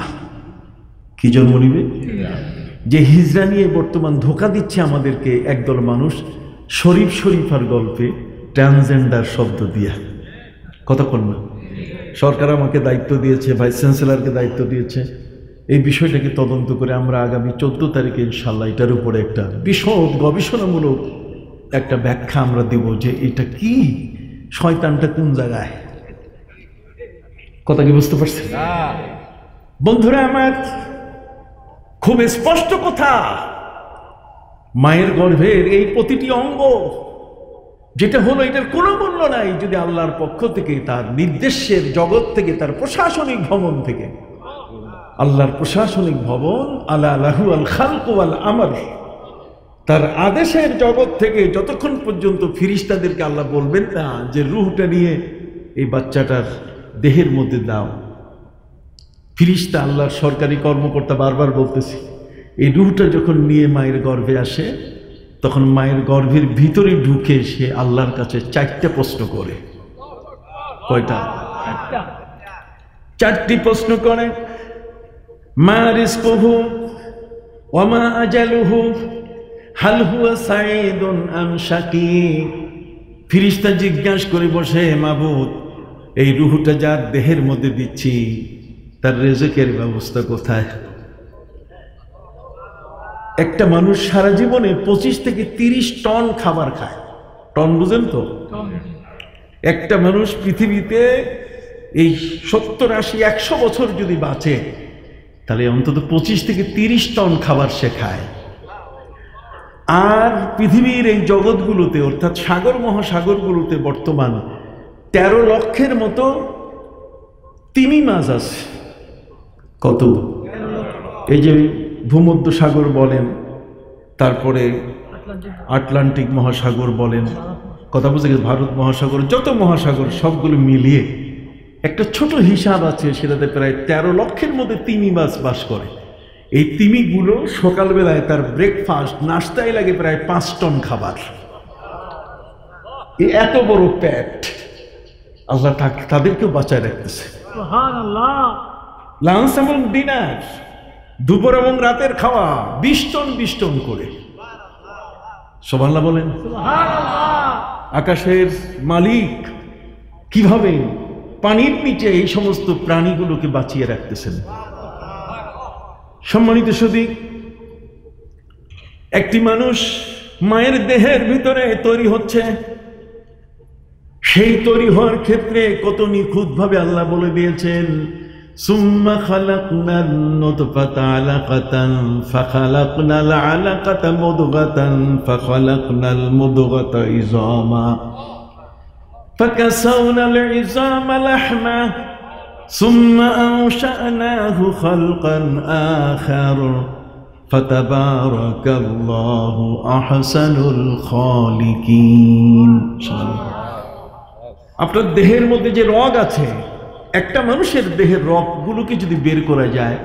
কি জন্ম নিবে? যে হিজরা নিয়ে বর্তমান ধোঁকা দিচ্ছে আমাদেরকে একদল মানুষ শরীফ শরীফার গল্পে ট্রান্সজেন্ডার শব্দ দিয়া। কথা বল না। সরকার আমাকে দায়িত্ব দিয়েছে, ভাইস চ্যান্সেলরকে দায়িত্ব দিয়েছে, এই বিষয়টাকে তদন্ত করে আমরা আগামী 14 তারিখে ইনশাল্লাহ এটার উপরে একটা বিশদ গবেষণামূলক একটা ব্যাখ্যা আমরা দেব যে এটা কি, শয়তানটা কোন জায়গায়। কথা কি বুঝতে পারছেন? বন্ধুরা আমার, খুব স্পষ্ট কথা, মায়ের গর্ভের এই প্রতিটি অঙ্গ যেটা হলো এটার কোনো মূল্য নাই যদি আল্লাহর পক্ষ থেকে, তার নির্দেশের জগৎ থেকে, তার প্রশাসনিক ভবন থেকে, আল্লাহর প্রশাসনিক ভবন আলা লাহু আল খালক ওয়াল আমর, তার আদেশের জগৎ থেকে যতক্ষণ পর্যন্ত ফেরেশতাদেরকে আল্লাহ বলবেন না যে রূহটা নিয়ে এই বাচ্চাটার দেহের মধ্যে দাও, ফেরেশতা আল্লাহর সরকারি কর্মকর্তা বারবার বলতেছে, এই রূহটা যখন নিয়ে মায়ের গর্ভে আসে তখন মায়ের গর্ভের ভিতরে ঢুকে সে আল্লাহর কাছে 4টা প্রশ্ন করে। কয়টা? 4টি প্রশ্ন করে। মা রিজকুহু ওয়া মা আজালুহু হাল হুয়া সাঈদুন আম শাকী। ফেরেশতা জিজ্ঞাসা করে বসে, মাবুদ এই রূহটা যার দেহের মধ্যে দিচ্ছি তার রিজকের ব্যবস্থা কোথায়? একটা মানুষ সারা জীবনে 25 থেকে 30 টন খাবার খায়। টন বুঝেন তো? একটা মানুষ পৃথিবীতে এই 70, 80, 100 বছর যদি বাঁচে তাহলে অন্তত 25 থেকে 30 টন খাবার সে খায়। আর পৃথিবীর এই জগৎগুলোতে অর্থাৎ সাগর মহাসাগরগুলোতে বর্তমান 13 লক্ষের মতো তিমি মাছ আছে। কত? এই যে ভূমধ্য সাগর বলেন, তারপরে আটলান্টিক মহাসাগর বলেন, কথা বুঝে গেছে, ভারত মহাসাগর, যত মহাসাগর সবগুলো মিলিয়ে একটা ছোট হিসাব আছে, সেটাতে প্রায় 13 লক্ষের মধ্যে তিমি মাছ বাস করে। এই তিমিগুলো সকালবেলায় তার ব্রেকফাস্ট নাস্তায় লাগে প্রায় 5 টন খাবার। এত বড় পেট আল্লাহ তাদেরকেও বাঁচায় রাখতেছে। লাঞ্চ এবং ডিনার, দুপুর এবং রাতের খাওয়া 20 টন করে। সুবহানাল্লাহ বলেন। আকাশের মালিক কিভাবে পানির নিচে এই সমস্ত প্রাণীগুলোকে বাঁচিয়ে রাখতেছেন। সম্মানিত সুধী, একটি মানুষ মায়ের দেহের ভিতরে তৈরি হচ্ছে, সেই তৈরি হওয়ার ক্ষেত্রে কত নিখুঁত ভাবে আল্লাহ বলে দিয়েছেন, সুম্মা খালাকনান নুতফাতা আলাকাতান ফাখালাকনাল আলাকাতা মুদগাতান ফাখালাকনাল মুদগাতা ইযামা ফাকাসাওনাল ইযামা লাহমা সুম্মা আনশা'নাহু খালকান আখার ফাতাবারাকাল্লাহু আহসানুল খালিকিন। আপনার দেহের মধ্যে যে রগ আছে, একটা মানুষের দেহের রগগুলোকে যদি বের করা যায়,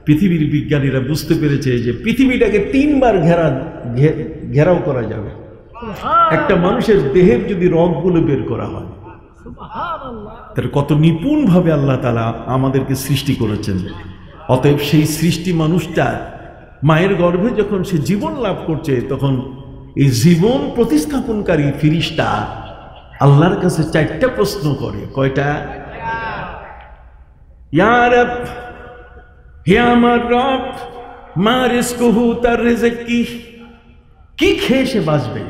পৃথিবীর বিজ্ঞানীরা বুঝতে পেরেছে যে পৃথিবীটাকে 3 বার ঘেরাও করা যাবে একটা মানুষের দেহের যদি রগগুলো বের করা হয়। তার কত নিপুণ ভাবে আল্লাহ তাআলা আমাদেরকে সৃষ্টি করেছেন। অতএব সেই সৃষ্টি মানুষটা মায়ের গর্ভে যখন সে জীবন লাভ করছে, তখন এই জীবন প্রতিস্থাপনকারী ফিরিস্তা আল্লাহর কাছে 4টা প্রশ্ন করে। কয়টা? ইয়া রব, হে আমার রব, মা রিজকুহু, তার রিজিক কি খেয়ে সে বাঁচবে,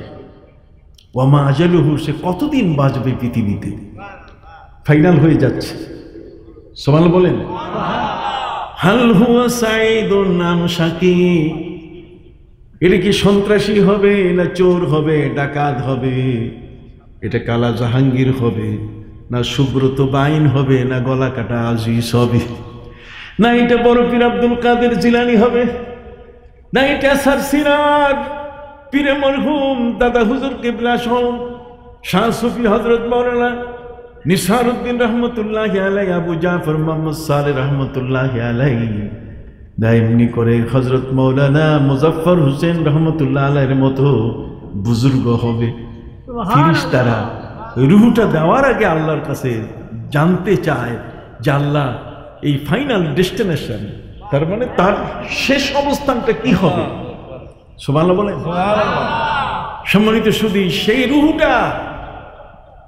ওয়া মা আজালুহু, সে কতদিন বাঁচবে পৃথিবীতে। ফাইনাল হয়ে যাচ্ছে, সুবহানাল্লাহ বলেন। হাল হুয়া সাঈদুন নাম শাকি, এটা কি সন্ত্রাসী হবে, না চোর হবে, ডাকাত হবে, এটা কালা জাহাঙ্গীর হবে, না সুব্রত বাইন হবে, না গলা কাটা আজিজ হবে, না এটা বড় পীর আব্দুল কাদের জিলানী হবে, না এটা স্যার সিরাজ পীরে মরহুম দাদা হুজুর কিবলা সহ শাহ সুফি হযরত মাওলানা নিসারউদ্দিন রহমতুল্লাহি আলাইহি, আবু জাফর মুহাম্মদ সালেহ রহমতুল্লাহি আলাইহি, না এমনি করে হযরত মাওলানা মুজাফফর হোসেন রহমতুল্লাহ আলাইহির মতো বুজুর্গ হবে। ফেরেশতারা রূহটা দেওয়ার আগে আল্লাহর কাছে জানতে চায় যে আল্লাহ এই ফাইনাল ডেস্টিনেশন, তার মানে তার শেষ অবস্থানটা কি হবে। সুবহানাল্লাহ বলেন। সম্মানিত সুধী, সেই রূহটা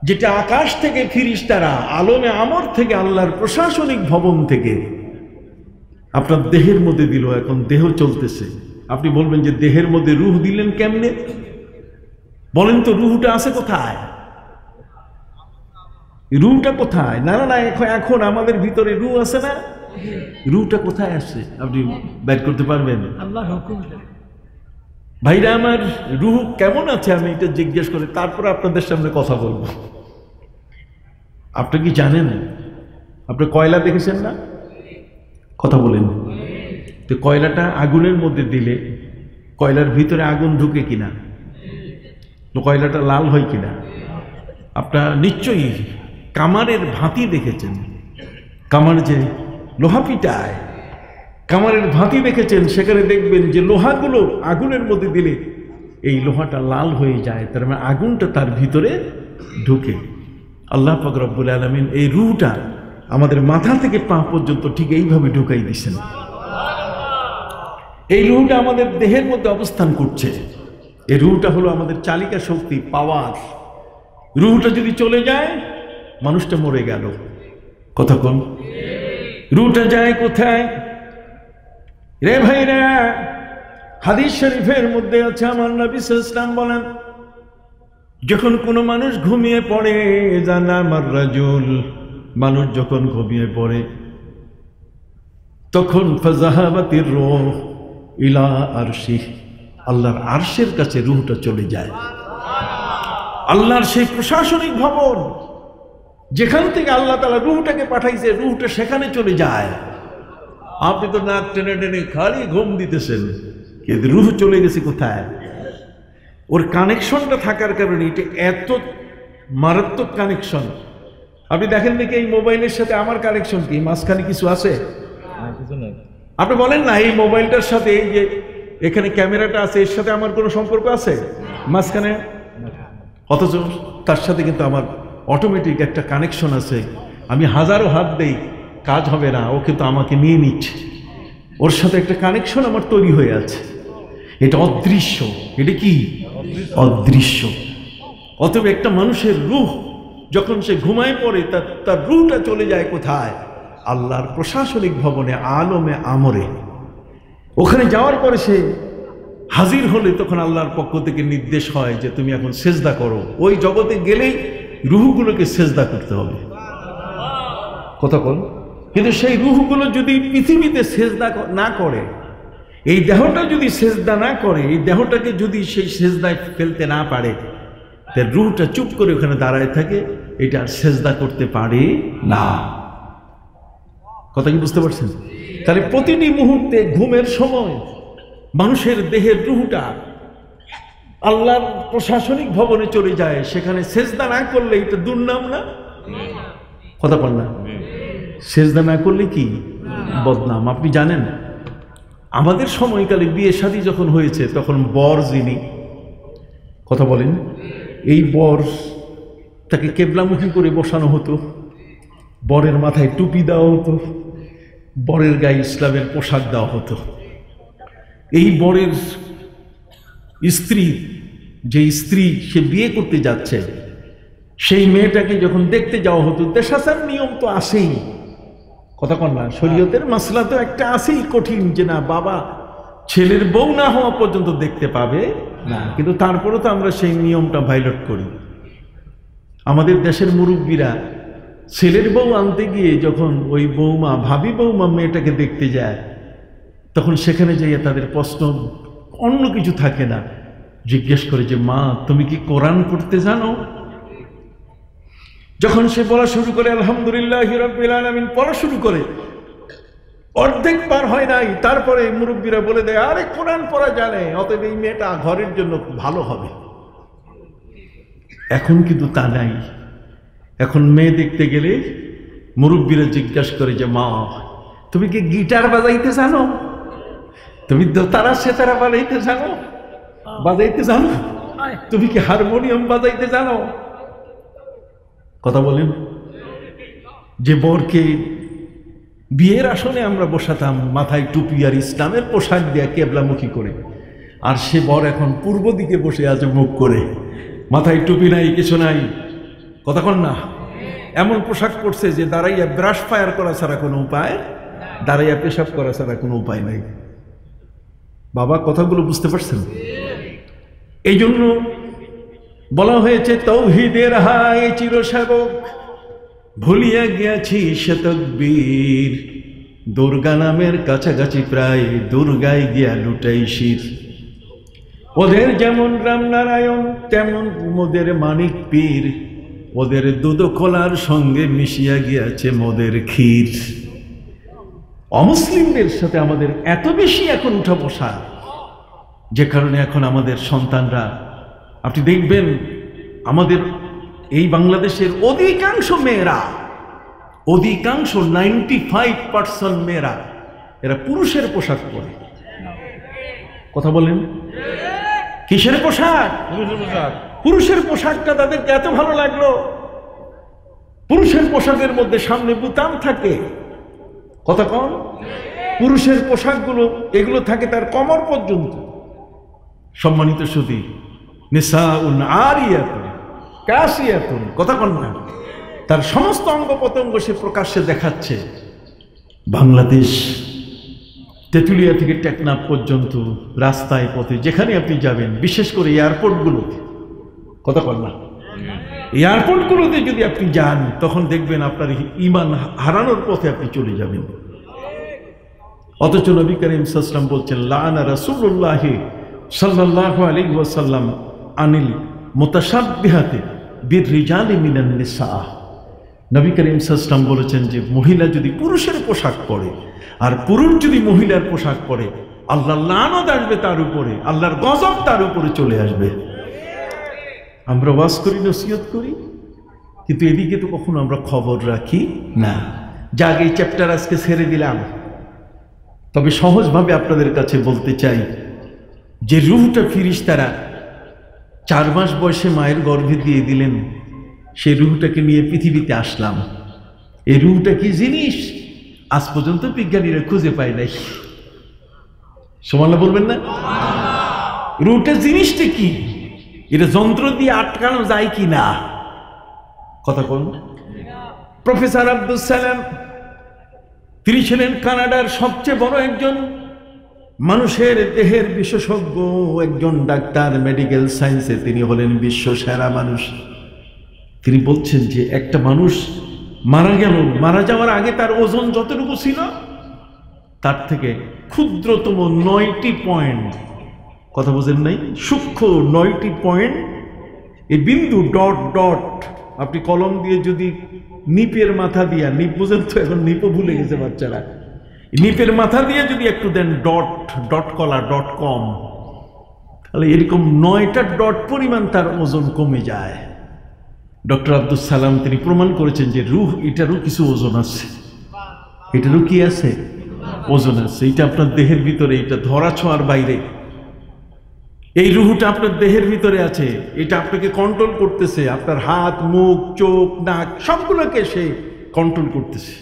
যেটা আকাশ থেকে ফেরেশতারা আলমে আমর থেকে আল্লাহর প্রশাসনিক ভবন থেকে আপনার দেহের মধ্যে দিল, এখন দেহ চলতেছে। আপনি বলবেন যে দেহের মধ্যে রূহ দিলেন কেমনে? বলেন তো, রূহটা আছে কোথায়? রূহটা কোথায়? না না না, এখন আমাদের ভিতরে রূহ আছে না? রূহটা কোথায় আসছে আপনি বের করতে পারবেন? আল্লাহর হুকুম। ভাইরা আমার, রূহ কেমন আছে আমি এটা জিজ্ঞেস করে তারপর আপনাদের সামনে কথা বলবো। আপনি কি জানেন, আপনি কয়লা দেখেছেন না? কথা বলেন তো, কয়লাটা আগুনের মধ্যে দিলে কয়লার ভিতরে আগুন ঢুকে কিনা, তো কয়লাটা লাল হয় কিনা? আপনারা নিশ্চয়ই কামারের ভাতি দেখেছেন, কামার যে লোহা পিটায়, কামারের ভাতি দেখেছেন। সেখানে দেখবেন যে লোহাগুলো আগুনের মধ্যে দিলে এই লোহাটা লাল হয়ে যায়, তার মানে আগুনটা তার ভিতরে ঢুকে। আল্লাহ পাক রব্বুল আলামিন এই রূহটা আমাদের মাথা থেকে পা পর্যন্ত ঠিক এইভাবে ঢুকাই দিয়েছেন। এই রূহটা আমাদের দেহের মধ্যে অবস্থান করছে। এই রূহটা হলো আমাদের চালিকা শক্তি, পাওয়ার। রূহটা যদি চলে যায়, মানুষটা মরে গেল। কথা কোন? রূহটা যায় কোথায় রে ভাইরা? হাদিস শরীফের মধ্যে আছে, আমার নবী সাল্লাল্লাহু আলাইহি ওয়াসাল্লাম বলেন, যখন কোনো মানুষ ঘুমিয়ে পড়ে, জানামার রাজুল, মানুষ যখন ঘুমিয়ে পড়ে, তখন ফাযাহাবাতির রূহ ইলা আরশিহ, আল্লাহর আরশের কাছে রূহটা চলে যায়। আল্লাহর সেই প্রশাসনিক ভবন যেখান থেকে আল্লাহ তাআলা রূহটাকে পাঠাইছে, রূহটা সেখানে চলে যায়। আপনি তো নাক টেনে টেনে খালি ঘুম দিতেছেন, কিন্তু রূহ চলে গেছে কোথায়? ওর কানেকশনটা থাকার কারণে এটা এত মারাত্মক কানেকশন। আপনি দেখেন নাকি এই মোবাইলের সাথে আমার কানেকশন কি মাঝখানে কিছু আছে? আপনি বলেন না, এই মোবাইলটার সাথে এই যে এখানে ক্যামেরাটা আছে, এর সাথে আমার কোনো সম্পর্ক আছে মাঝখানে? অথচ তার সাথে কিন্তু আমার অটোমেটিক একটা কানেকশন আছে। আমি হাজারো হাত দেই, কাজ হবে না, ও কিন্তু আমাকে নিয়ে নিচ্ছে। ওর সাথে একটা কানেকশন আমার তৈরি হয়ে আছে। এটা অদৃশ্য। এটা কি? অদৃশ্য। অতএব একটা মানুষের রূহ যখন সে ঘুমায় পড়ে, তার রূহটা চলে যায় কোথায়? আল্লাহর প্রশাসনিক ভবনে, আলমে আমরে। ওখানে যাওয়ার পরে সে হাজির হলে তখন আল্লাহর পক্ষ থেকে নির্দেশ হয় যে তুমি এখন সেজদা করো। ওই জগতে গেলেই রূহগুলোকে সেজদা করতে হবে। কথা বল। কিন্তু সেই রূহগুলো যদি পৃথিবীতে সেজদা না করে, এই দেহটা যদি সেজদা না করে, এই দেহটাকে যদি সেই সেজদায় ফেলতে না পারে, তার রূহটা চুপ করে ওখানে দাঁড়ায় থাকে, এটা সেজদা করতে পারে না। কথা কি বুঝতে পারছেন? তাহলে প্রতিটি মুহূর্তে ঘুমের সময় মানুষের দেহের রূহটা আল্লাহর প্রশাসনিক ভবনে চলে যায়, সেখানে সেজদা না করলে এটা দুর্নাম না? কথা বল না, সেজদা না করলে কি বদনাম? আপনি জানেন আমাদের সময়কালে বিয়ে শাদী যখন হয়েছে তখন বর যিনি, কথা বলেন, এই বর তাকে কেবলামুখী করে বসানো হতো, বরের মাথায় টুপি দেওয়া হতো, বরের গায়ে ইসলামের পোশাক দেওয়া হতো। এই বরের স্ত্রী, যে স্ত্রী সে বিয়ে করতে যাচ্ছে, সেই মেয়েটাকে যখন দেখতে যাওয়া হতো, দেশাচার নিয়ম তো আসেই, কথা কন না, শরীয়তের মাসলা তো একটা আসেই কঠিন, যে না বাবা ছেলের বউ না হওয়া পর্যন্ত দেখতে পাবে না, কিন্তু তারপরে তো আমরা সেই নিয়মটা ভায়োলেট করি। আমাদের দেশের মুরব্বীরা ছেলের বউ আনতে গিয়ে যখন ওই বৌমা, ভাবি বৌমা মেয়েটাকে দেখতে যায়, তখন সেখানে যাইয়া তাদের প্রশ্ন অন্য কিছু থাকে না, জিজ্ঞেস করে যে মা তুমি কি কোরআন পড়তে জানো? যখন সে বলা শুরু করে আলহামদুলিল্লাহি রাব্বিল আলামিন পড়া শুরু করে, অর্ধেক পার হয় নাই, তারপরে মুরব্বীরা বলে দেয় আরে কোরআন পড়া জানে, অতএব এই মেয়েটা ঘরের জন্য ভালো হবে। এখন কিন্তু তা নাই। এখন মেয়ে দেখতে গেলে মুরব্বীরা জিজ্ঞাসা করে যে মা তুমি কি গিটার বাজাইতে জানো? তুমি দোতারা সেতারা বাজাইতে জানো? তুমি কি হারমোনিয়াম বাজাইতে জানো? কথা বলেন। যে বরকে বিয়ের আসনে আমরা বসাতাম মাথায় টুপি আর ইসলামের পোশাক দিয়ে কেবলামুখী করে, আর সে বর এখন পূর্ব দিকে বসে আছে মুখ করে, মাথায় টুপি নাই, কিছু নাই, কথা কন না, এমন পোশাক পরছে যে দাঁড়াইয়া ব্রাশ ফায়ার করা ছাড়া কোনো উপায়, দাঁড়াইয়া পেশাব করা ছাড়া কোনো উপায় নাই। বাবা কথাগুলো বুঝতে পারছেন? এই জন্য বলা হয়েছে তৌহিদের হায় চিরসেবক, ভুলিয়া গিয়াছি শতকবীর, দুর্গা নামের কাছাকাছি প্রায়, দুর্গায় গিয়া লুটাই শির। ওদের যেমন রামনারায়ণ তেমন মোদের মানিক পীর, ওদের দুধ খোলার সঙ্গে মিশিয়া গিয়াছে মোদের ক্ষীর। অমুসলিমদের সাথে আমাদের এত বেশি এখন উঠা বসা, যে কারণে এখন আমাদের সন্তানরা, আপনি দেখবেন আমাদের এই বাংলাদেশের অধিকাংশ মেয়েরা, অধিকাংশ 95% মেয়েরা এরা পুরুষের পোশাক পরে। কথা বলেন, কিসের পোশাক? পুরুষের পোশাকটা তাদেরকে এত ভালো লাগলো। পুরুষের পোশাকের মধ্যে সামনে বুতাম থাকে, কথা কম, পুরুষের পোশাকগুলো এগুলো থাকে তার কোমর পর্যন্ত। সম্মানিত সুধী, নিসাউন আরিয়াতুন কাসিয়াতুন, কথা কন না, তার সমস্ত অঙ্গ প্রত্যঙ্গ সে প্রকাশ্যে দেখাচ্ছে। বাংলাদেশ তেঁতুলিয়া থেকে টেকনাফ পর্যন্ত রাস্তায় পথে যেখানে আপনি যাবেন, বিশেষ করে এয়ারপোর্টগুলোতে, কথা কন না, এয়ারপোর্টগুলোতে যদি আপনি যান তখন দেখবেন আপনার ঈমান হারানোর পথে আপনি চলে যাবেন। অথচ নবী করিম সাল্লাল্লাহু আলাইহি ওয়াসাল্লাম বলছেন লাআনা রাসূলুল্লাহ সাল্লাল্লাহু আলাইহি ওয়াসাল্লাম আনিল মুতাশাব্বিহাতি বিররিজালি মিনান নিসা। নবী করিম সাল্লাল্লাহু আলাইহি ওয়াসাল্লাম বলেছেন যে মহিলা যদি পুরুষের পোশাক পরে আর পুরুষ যদি মহিলার পোশাক পরে, আল্লাহর লানত আসবে তার উপরে, আল্লাহর গজব তার উপরে চলে আসবে। আমরা ওয়াজ করি, নসিহত করি, কিন্তু এদিকে তো কখনো আমরা খবর রাখি না। যাক, এই চ্যাপ্টার আজকে ছেড়ে দিলাম, তবে সহজভাবে আপনাদের কাছে বলতে চাই যে রূহটা ফিরিস্তারা 4 মাস বয়সে মায়ের গর্ভে দিয়ে দিলেন, সেই রূহটাকে নিয়ে পৃথিবীতে আসলাম। এই রূহটা কি জিনিস আজ পর্যন্ত বিজ্ঞানীরা খুঁজে পায় নাই। সুবহানাল্লাহ বলবেন না? রূহটা জিনিসটা কি, এটা যন্ত্র দিয়ে আটকানো যায় কি না? কথা কোন? প্রফেসর আব্দুল সালাম, তিনি ছিলেন কানাডার সবচেয়ে বড় একজন মানুষের দেহের বিশেষজ্ঞ, একজন ডাক্তার, মেডিকেল সায়েন্সে তিনি হলেন বিশ্ব সেরা মানুষ। তিনি বলছেন যে একটা মানুষ মারা গেল, মারা যাওয়ার আগে তার ওজন যতটুকু ছিল তার থেকে ক্ষুদ্রতম 9টি পয়েন্ট, কথা বোঝেন নাই, সূক্ষ্ম 9টি পয়েন্ট, এই বিন্দু ডট ডট, আপনি কলম দিয়ে যদি নিপের মাথা দিয়া, নিপ বোঝেন তো, এখন নিপও ভুলে গেছে বাচ্চারা, নিপের মাথা দিয়ে যদি একটু দেন ডট ডট কলা ডট কম, তাহলে এরকম 9টা ডট পরিমাণ তার ওজন কমে যায়। ডক্টর আব্দুল সালাম তিনি প্রমাণ করেছেন যে রূহ, এটারও কিছু ওজন আছে, এটারও কি আছে, ওজন আছে। এটা আপনার দেহের ভিতরে, এটা ধরা ছোঁয়ার বাইরে। এই রূহটা আপনার দেহের ভিতরে আছে, এটা আপনাকে কন্ট্রোল করতেছে, আপনার হাত, মুখ, চোখ, নাক সবগুলোকে সে কন্ট্রোল করতেছে।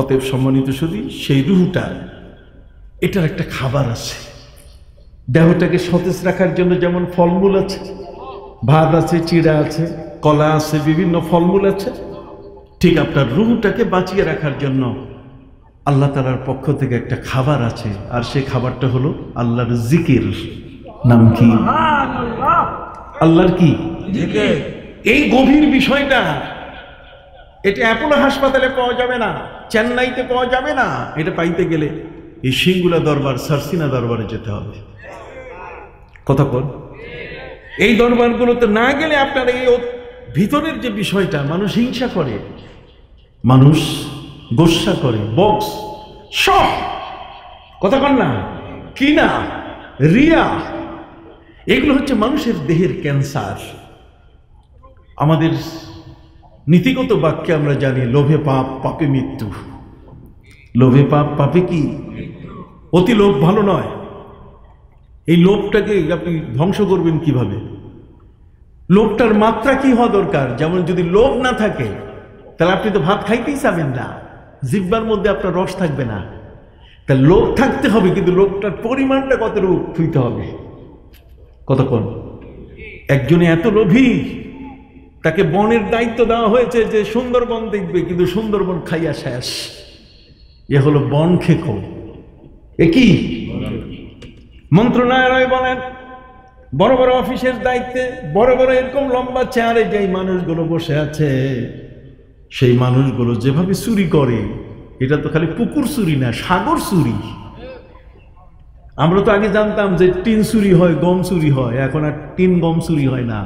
অতএব সম্মানিত সুধী, সেই রূহটা, এটার একটা খাবার আছে। দেহটাকে সতেজ রাখার জন্য যেমন ফলমূল আছে, ভাত আছে, চিড়া আছে, কলা আছে, বিভিন্ন ফলমূল আছে, ঠিক আপনার রূহটাকে বাঁচিয়ে রাখার জন্য আল্লাহ তাআলার পক্ষ থেকে একটা খাবার আছে। আর সেই খাবারটা হলো আল্লাহর জিকির। নাম কি? আল্লাহর কি? জিকির। এই গভীর বিষয়টা, এটা অ্যাপোলো হাসপাতালে পাওয়া যাবে না, চেন্নাইতে পাওয়া যাবে না। এটা পাইতে গেলে এই সিঙ্গুলা দরবার, সারসিনা দরবারে যেতে হবে। কথা বল, এই দরবারগুলোতে না গেলে আপনার এই ভিতরের যে বিষয়টা, মানুষ হিংসা করে, মানুষ গোসা করে, বক্স, সব কথা কন না, কিনা, রিয়া, এগুলো হচ্ছে মানুষের দেহের ক্যান্সার। আমাদের নীতিগত বাক্যে আমরা জানি, লোভে পাপ, পাপে মৃত্যু। লোভে পাপ, পাপে কি? অতি লোভ ভালো নয়। এই লোভটাকে আপনি ধ্বংস করবেন কিভাবে? লোভটার মাত্রা কি হওয়া দরকার? যেমন যদি লোভ না থাকে তাহলে আপনি তো ভাত খাইতেই চাবেন না, জিহ্বার মধ্যে আপনার রস থাকবে না। তা লোভ থাকতে হবে, কিন্তু লোভটার পরিমাণটা কতটুকু হইতে হবে। কতক্ষণ? একজনে এত লোভী, তাকে বনের দায়িত্ব দেওয়া হয়েছে যে সুন্দরবন দেখবে, কিন্তু সুন্দরবন খাইয়া শেষ। এ হলো বন খেকো। এ কি? মন্ত্রণালয় বলেন, বড় বড় অফিসের দায়িত্বে, বড় বড় এরকম লম্বা চেয়ারে যেই মানুষগুলো বসে আছে, সেই মানুষগুলো যেভাবে চুরি করে, এটা তো খালি পুকুর চুরি না, সাগর চুরি। আমরা তো আগে জানতাম যে টিন চুরি হয়, গম চুরি হয়, এখন আর টিন গম চুরি হয় না,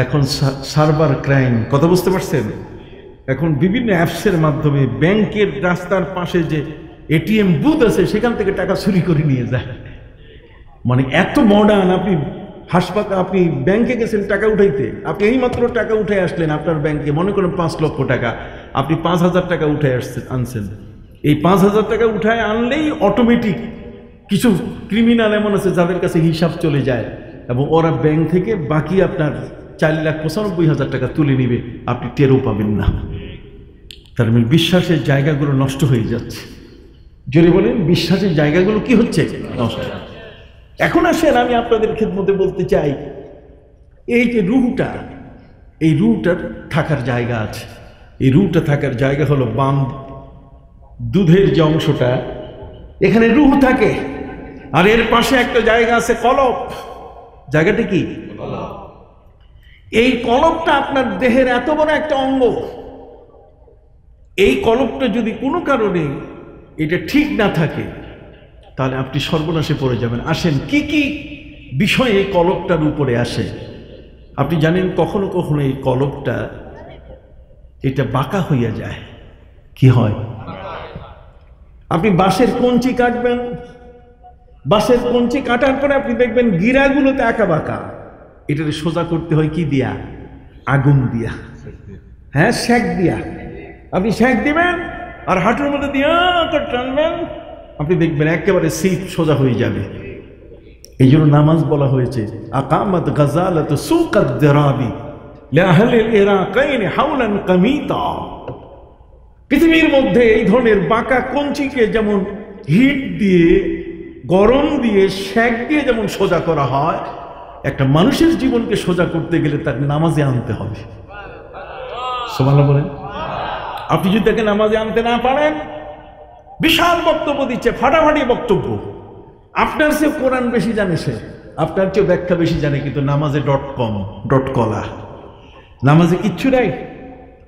এখন সার্ভার ক্রাইম। কথা বুঝতে পারছেন? এখন বিভিন্ন অ্যাপসের মাধ্যমে ব্যাংকের রাস্তার পাশে যে এটিএম বুথ আছে, সেখান থেকে টাকা চুরি করে নিয়ে যায়। মানে এত মডার্ন। আপনি হাসপাতাল, আপনি ব্যাংকে গেছেন টাকা উঠাইতে, আপনি এইমাত্র টাকা উঠে আসলেন আপনার ব্যাংকে, মনে করেন 5 লক্ষ টাকা, আপনি 5,000 টাকা উঠে আনছেন। এই 5,000 টাকা উঠায় আনলেই অটোমেটিক কিছু ক্রিমিনাল এমন আছে যাদের কাছে হিসাব চলে যায়, এবং ওরা ব্যাংক থেকে বাকি আপনার 4,95,000 টাকা তুলে নিবে, আপনি টেরও পাবেন না। তার মানে বিশ্বাসের জায়গাগুলো নষ্ট হয়ে যাচ্ছে। জোরে বলেন, বিশ্বাসের জায়গাগুলো কি হচ্ছে? নষ্ট। এখন আসেন, আমি আপনাদের খেদমতে বলতে চাই, এই যে রূহটা, এই রূহটার থাকার জায়গা আছে। এই রূহটা থাকার জায়গা হলো বাম দুধের যে অংশটা, এখানে রূহ থাকে। আর এর পাশে একটা জায়গা আছে কলব। জায়গাটা কি? এই কলবটা আপনার দেহের এত বড় একটা অঙ্গ। এই কলবটা যদি কোনো কারণে এটা ঠিক না থাকে, তাহলে আপনি সর্বনাশে পড়ে যাবেন। আসেন, কি কি বিষয়ে এই কলবটার উপরে আসে আপনি জানেন? কখনো কখনো এই কলবটা এটা বাঁকা হইয়া যায়। কি হয়? আপনি বাঁশের কঞ্চি কাটবেন, বাঁশের কঞ্চি কাটার পরে আপনি দেখবেন গিরাগুলোতে আঁকা বাঁকা। এটাকে সোজা করতে হয় কি দিয়া? আগুন দিয়া। হ্যাঁ, সেক দিয়া। আপনি সেক দিবেন আর হাঁটুর মধ্যে দিয়ে টানবেন, আপনি দেখবেন একেবারে সিট সোজা হয়ে যাবে। এই জন্য নামাজ বলা হয়েছে, আকামাত গাজালাত সুকাদ দিরাবি লিআহলিল ইরাকাইন হাওলান কামিতা। পৃথিবীর মধ্যে এই ধরনের বাঁকা কঞ্চিকে যেমন হিট দিয়ে, গরম দিয়ে, সেক দিয়ে যেমন সোজা করা হয়, একটা মানুষের জীবনকে সোজা করতে গেলে তাকে নামাজে আনতে হবে। সুবহানাল্লাহ বলেন। আপনি যদি তাকে নামাজে আনতে না পারেন, বিশাল বক্তব্য দিচ্ছে, ফাটাফাটি বক্তব্য, আপনার চেয়ে কোরআন বেশি জানে সে, আপনার চেয়ে ব্যাখ্যা বেশি জানে, কিন্তু নামাজে .com .কলা, নামাজে কিচ্ছু নাই।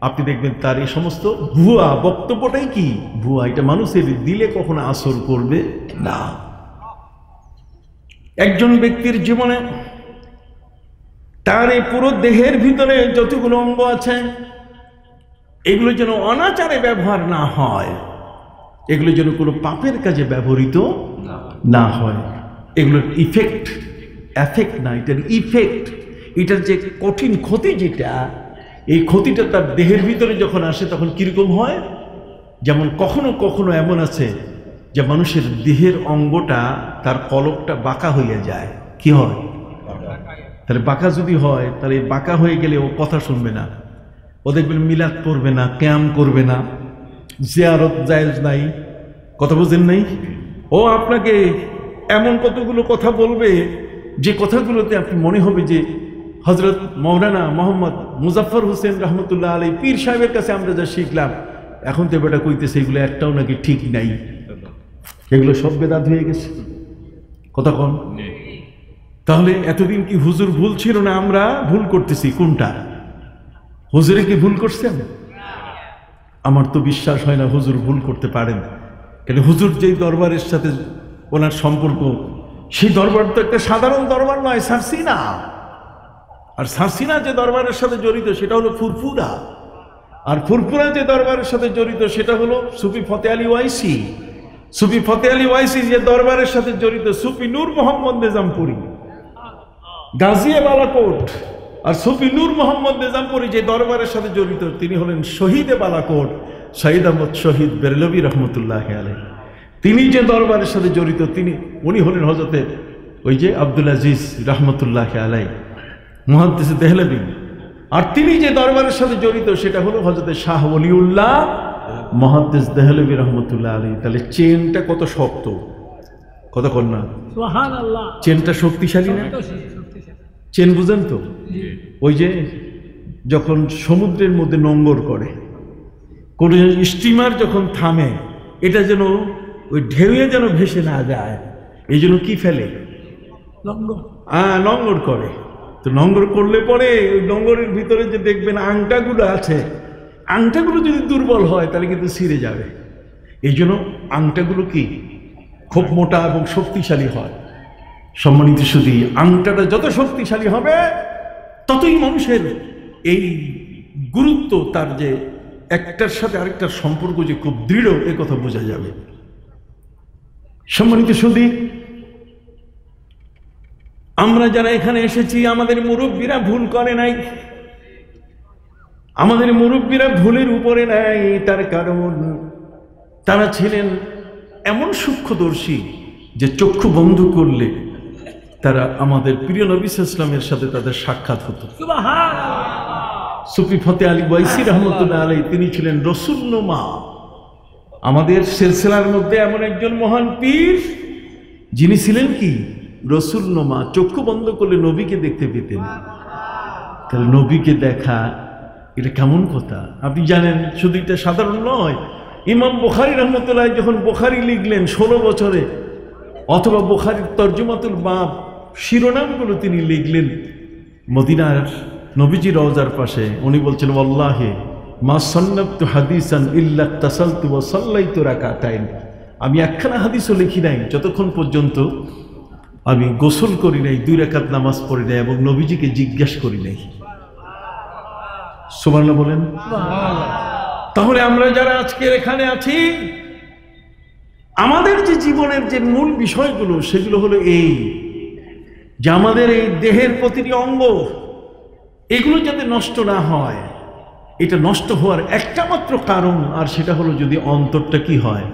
আপনি দেখবেন তার এই সমস্ত ভুয়া বক্তব্যটাই কি? ভুয়া। এটা মানুষের দিলে কখনো আসর করবে না। একজন ব্যক্তির জীবনে তার এই পুরো দেহের ভিতরে যতগুলো অঙ্গ আছে, এগুলো যেন অনাচারে ব্যবহার না হয়, এগুলো যেন কোনো পাপের কাজে ব্যবহৃত না হয়। এগুলোর ইফেক্ট এফেক্ট না, এটার ইফেক্ট, এটার যে কঠিন ক্ষতি যেটা, এই ক্ষতিটা তার দেহের ভিতরে যখন আসে তখন কিরকম হয়। যেমন কখনো কখনো এমন আছে যে মানুষের দেহের অঙ্গটা, তার কলবটা বাঁকা হইয়া যায়। কি হয়? তাহলে বাঁকা যদি হয়, তাহলে বাঁকা হয়ে গেলে ও কথা শুনবে না, ও দেখবেন মিলাদ পড়বে না, ক্যাম করবে না, জিয়ারত জায়েজ নাই, কথা বুঝেন নাই? ও আপনাকে এমন কতগুলো কথা বলবে যে কথাগুলোতে আপনি মনে হবে যে হজরত মৌলানা মোহাম্মদ মুজাফফর হোসেন রহমতুল্লাহ আলী পীর সাহেবের কাছে আমরা যা শিখলাম, এখন তো বেটা কইতেছে এগুলো একটাও নাকি ঠিক নাই, এগুলো সব বেদাত হয়ে গেছে। কথা কন? তাহলে এতদিন কি হুজুর ভুল ছিল না আমরা ভুল করতেছি? কোনটা? হুজুরে কি ভুল করছেন? আমার তো বিশ্বাস হয় না হুজুর ভুল করতে পারেন। কেন? হুজুর যেই দরবারের সাথে ওনার সম্পর্ক, সেই দরবার তো একটা সাধারণ দরবার নয়, সারসিনা। আর সারসিনা যে দরবারের সাথে জড়িত সেটা হলো ফুরফুরা, আর ফুরফুরা যে দরবারের সাথে জড়িত সেটা হলো সুফি ফতে আলী ওয়াইসি। সুফি ফতে আলী ওয়াইসি যে দরবারের সাথে জড়িত সুফি নূর মোহাম্মদ নিজামপুরী গাজিয়া বালাকোট, আর সুফি নূর মোহাম্মদ নিজামপুরী যে দরবারের সাথে জড়িত তিনি হলেন শহীদে বালাকোট শহীদ আহমদ শহীদ বেরলভী রহমতুল্লাহ আলাইহি। তিনি যে দরবারের সাথে জড়িত উনি হলেন হযরতে ওই যে আব্দুল আজিজ রহমতুল্লাহ আলাইহি মুহাদ্দিস দেহলভী। আর তিনি যে দরবারের সাথে জড়িত সেটা হলো হযরতে শাহ ওলিউল্লাহ মুহাদ্দিস দেহলভী রহমতুল্লাহ আলাইহি। তাহলে চেনটা কত শক্ত, কত কন্যা সুবহানাল্লাহ, চেনটা শক্তিশালী না? চেন বুঝেন তো? ওই যে যখন সমুদ্রের মধ্যে নোঙ্গর করে, কোন স্টিমার যখন থামে, এটা যেন ওই ঢেউয়ে যেন ভেসে না যায়, এই জন্য কি ফেলে? নোঙ্গর করে। তো নোঙ্গর করলে পরে ওই নোঙ্গরের ভিতরে যে দেখবেন আংটাগুলো আছে, আংটাগুলো যদি দুর্বল হয় তাহলে কিন্তু ছিঁড়ে যাবে। এই জন্য আংটাগুলো কি খুব মোটা এবং শক্তিশালী হয়। সম্মানিত সুধী, আংটাটা যত শক্তিশালী হবে ততই মানুষের এই গুরুত্ব, তার যে একটার সাথে আরেকটার সম্পর্ক যে খুব দৃঢ়, এ কথা বোঝা যাবে। সম্মানিত সুধী, আমরা যারা এখানে এসেছি আমাদের মুরব্বীরা ভুল করে নাই, আমাদের মুরব্বীরা ভুলের উপরে নাই। তার কারণ তারা ছিলেন এমন সূক্ষ্মদর্শী যে চক্ষু বন্ধ করলে তারা আমাদের প্রিয় নবী সাল্লাল্লাহু আলাইহি ওয়াসাল্লামের সাথে তাদের সাক্ষাৎ হতো। সুফি ফতে আলী ওয়াইসি রহমতুল্লাহ আলাইহি তিনি ছিলেন রসুলনুমা। আমাদের সিলসিলার মধ্যে এমন একজন মহান পীর যিনি ছিলেন কি রসুলনুমা, চক্ষু বন্ধ করলে নবীকে দেখতে পেতেন। তাহলে নবীকে দেখা এটা কেমন কথা আপনি জানেন? শুধু এটা সাধারণ নয়। ইমাম বুখারী রহমতুল্লাহ যখন বুখারী লিখলেন 16 বছরে, অথবা বুখারীর তরজমাতুল বাব শিরোনামগুলো তিনি লিখলেন মদিনার নবীজি রওজার পাশে। উনি বলছেন ওয়াল্লাহি মা সান্নাবতু হাদিসান ইল্লা তাসালতু ওয়া সাল্লাইতু রাকাতাইন। আমি একখানা হাদিসও লিখি নাই যতক্ষণ পর্যন্ত আমি গোসল করি নাই, 2 রাকাত নামাজ পড়ি নাই এবং নবীজিকে জিজ্ঞাসা করি নাই। সুবহানাল্লাহ বলেন। তাহলে আমরা যারা আজকে এখানে আছি, আমাদের যে জীবনের যে মূল বিষয়গুলো সেগুলো হলো এই যে আমাদের এই দেহের প্রতিটি অঙ্গ এগুলো যাতে নষ্ট না হয়। এটা নষ্ট হওয়ার একটা মাত্র কারণ, আর সেটা হলো যদি অন্তরটা কি হয়,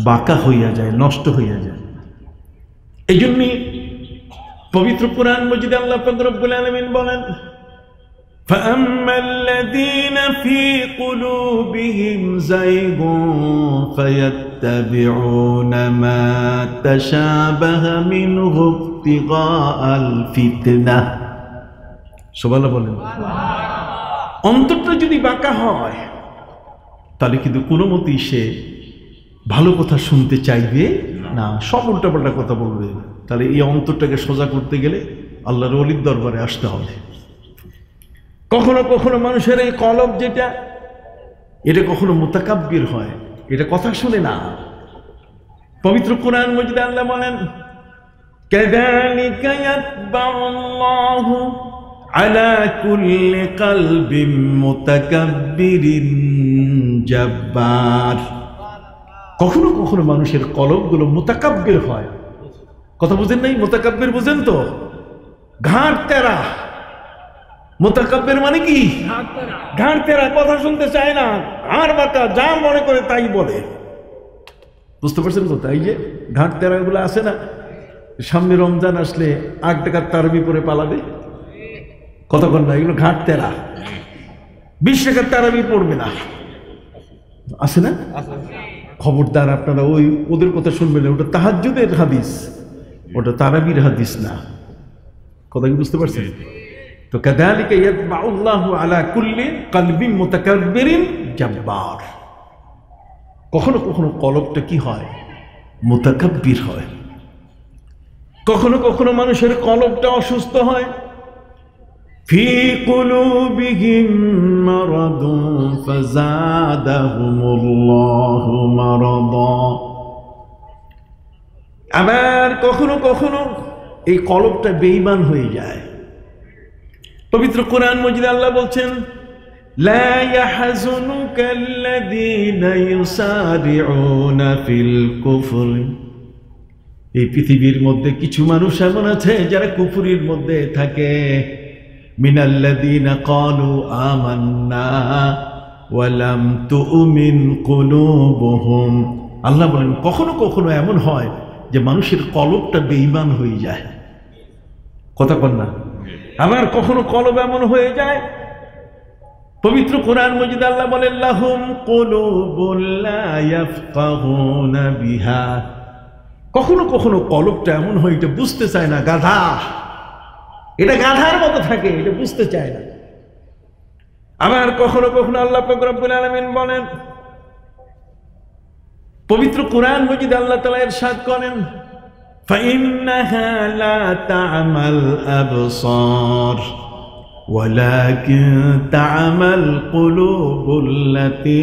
বাঁকা হইয়া যায়, নষ্ট হইয়া যায়। এই জন্যই পবিত্র কুরআন মজিদে আল্লাহ পাক রব্বুল আলামিন বলেন فَأَمَّا الَّذِينَ فِي قُلُوبِهِمْ زَيْغٌ فَيَتَّبِعُونَ مَا تَشَابَهَ مِنْهُ ابْتِغَاءَ الْفِتْنَةِ। সুবহানাল্লাহ বলেন। অন্তরটা যদি বাঁকা হয় তাহলে কিন্তু কোনো মতেই সে ভালো কথা শুনতে চাইবে না, সব উল্টাপাল্টা কথা বলবে। তাহলে এই অন্তরটাকে সোজা করতে গেলে আল্লাহর ওলির দরবারে আসতে হবে। কখনো কখনো মানুষের এই কলব যেটা, এটা কখনো মুতাকাব্বির হয়, এটা কথা শুনে না। পবিত্র কুরআন মজিদে আল্লাহ বলেন কাযালিকা ইয়াতবাউল্লাহু আলা কুল্লি কলবিন মুতাকাব্বিরিন জাব্বার। কখনো কখনো মানুষের কলবগুলো মুতাকাব্বির হয়, কথা বুঝেন নাই? মুতাকাব্বির বুঝেন তো? ঘাড় তেরা। মুতাকাব্বির মানে কি? ঘাড় তেরা, কথা শুনতে চায় না, ঘাড় বাঁকা, যা মনে করে তাই বলে। বুঝতে পারছেন তো? তাই যে ঘাড় তেরা গুলো আছে না, সামনে রমজান আসলে 8 টাকার তারাবি পরে পালাবে, কথা বল না, এগুলো ঘাট তেরা। 20 টাকার তারাবি পড়বে না, আছে না? খবরদার আপনারা ওদের কথা শুনবেন না, ওটা তাহাজ্জুদের হাদিস, ওটা তারাবির হাদিস না। কথা কি বুঝতে পারছেন? তো কাযালিকা ইয়াতবাউল্লাহু আলা কুল্লি কলবিন মুতাকাব্বিরিন জাব্বার। কখনো কখনো কলবটা কি হয়? মুতাকাব্বির হয়। কখনো কখনো মানুষের কলবটা অসুস্থ হয়। ফি কুলুবিহিম মারাদুন ফাযাদাহুমুল্লাহু মারাদা। আবার কখনো কখনো এই কলবটা বেঈমান হয়ে যায়। পবিত্র কোরআন মজিদে আল্লাহ বলছেন, লা ইয়াহজুনুকাল্লাযীনা ইউসারিউনা ফিল কুফর। এই পৃথিবীর মধ্যে কিছু মানুষ এমন আছে যারা কুফরির মধ্যে থাকে। মিনাল্লাযীনা ক্বালু আমান্না ওয়া লাম তুমিন কুলুবুহুম। আল্লাহ বলেন কখনো কখনো এমন হয় যে মানুষের কলবটা বেঈমান হয়ে যায়, কথা বল না। আবার কখনো কলব এমন হয়ে যায়, পবিত্র কোরআন মজিদে আল্লাহ বলেন, লাহুম কুলুবুন লা ইয়াফকাহুনা বিহা। কখনো কখনো কলবটা এমন হয় এটা বুঝতে চায় না, গাধা, এটা গাধার মতো থাকে, এটা বুঝতে চায় না। আবার কখনো কখনো আল্লাহ পাক রব্বুল আলামিন বলেন, পবিত্র কোরআন মজিদে আল্লাহ তাআলা ইরশাদ করেন, ফাইন্নাহা লা তা'মাল আবসার ওয়ালাকিন তা'মাল কুলুবুল্লাতী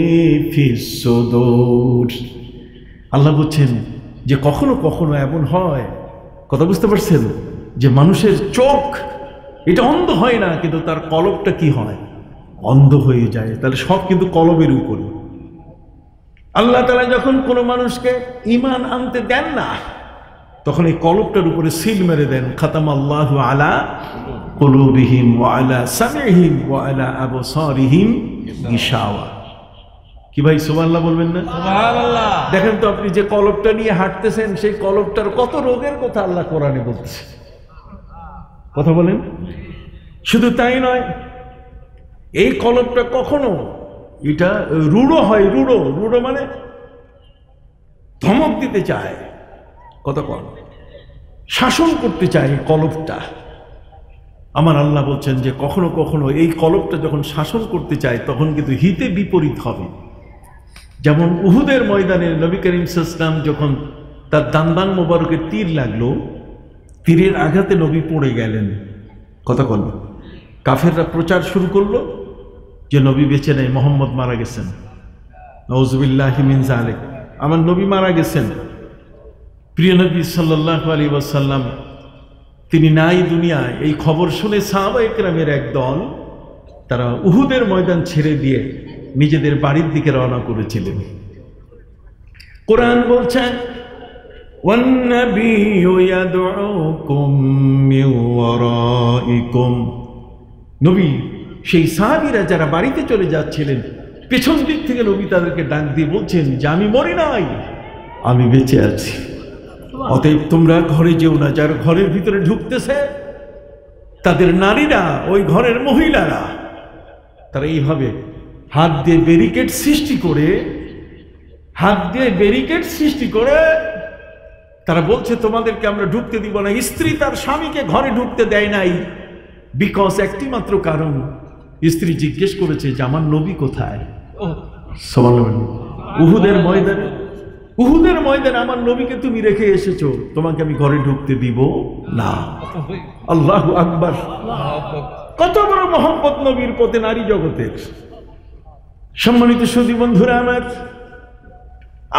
ফিস সুদূর। আল্লাহ বলছেন যে কখনো কখনো এমন হয়, কথা বুঝতে পারছেন, যে মানুষের চোখ এটা অন্ধ হয় না, কিন্তু তার কলবটা কি হয়? অন্ধ হয়ে যায়। তাহলে সব কিন্তু কলবের উপরে। আল্লাহ তাআলা যখন কোনো মানুষকে ঈমান আনতে দেন না, তখন এই কলবটার উপরে সিল মেরে দেন, খাতামাল্লাহু আলা কুলুবিহিম ওয়া আলা সামিহিম ওয়া আলা আবসারিহিম গিশাওয়া। কি ভাই সুবহানাল্লাহ বলবেন না? সুবহানাল্লাহ। দেখেন তো আপনি যে কলবটা নিয়ে হাঁটতেছেন, সেই কলবটার কত রোগের কথা আল্লাহ কোরআনে বলতেছে, কথা বলেন। শুধু তাই নয়, এই কলবটা কখনো এটা রূঢ় হয়। রূঢ় মানে ধমক দিতে চায়, কথা কল, শাসন করতে চায় এই কলবটা। আমার আল্লাহ বলছেন যে কখনো কখনো এই কলবটা যখন শাসন করতে চায় তখন কিন্তু হিতে বিপরীত হবে। যেমন উহুদের ময়দানে নবী করিম সাল্লাল্লাহু আলাইহি ওয়াসাল্লাম যখন তার দান্দান মোবারকের তীর লাগলো, তীরের আঘাতে নবী পড়ে গেলেন, কথা বল। কাফেররা প্রচার শুরু করলো যে নবী বেঁচে নেই, মোহাম্মদ মারা গেছেন, নাউযুবিল্লাহি মিন যালিক, আমার নবী মারা গেছেন। প্রিয় নবী সাল্লাল্লাহু আলাইহি ওয়াসাল্লাম তিনি নাই দুনিয়ায়। এই খবর শুনে সাহাবায়ে কেরামের এক দল তারা উহুদের ময়দান ছেড়ে দিয়ে নিজেদের বাড়ির দিকে রওনা করেছিলেন। কোরআন বলছেন, ওয়ান-নাবিয়্যু ইয়াদউকুম মিন ওয়ারাইকুম। নবী সেই সাহাবীরা যারা বাড়িতে চলে যাচ্ছিলেন, পেছন দিক থেকে নবী তাদেরকে ডাক দিয়ে বলছেন যে আমি মরি নাই, আমি বেঁচে আছি, অতএব তোমরা ঘরে যেও না। যারা ঘরের ভিতরে ঢুকতেছে তাদের নারীরা, ওই ঘরের মহিলারা, তারা এইভাবে হাত দিয়ে ব্যারিকেড সৃষ্টি করে তারা বলছে তোমাদেরকে আমরা ঢুকতে দিব না। স্ত্রী তার স্বামীকে ঘরে ঢুকতে দেয় নাই, বিকজ একটি মাত্র কারণ, স্ত্রী জিজ্ঞেস করেছে যে আমার নবী কোথায়। উহুদের ময়দানে আমার নবীকে তুমি রেখে এসেছো, তোমাকে আমি ঘরে ঢুকতে দিব না। আল্লাহু আকবার। কত বড় মহব্বত নবীর প্রতি নারী জগতের। সম্মানিত সুধী বন্ধুরা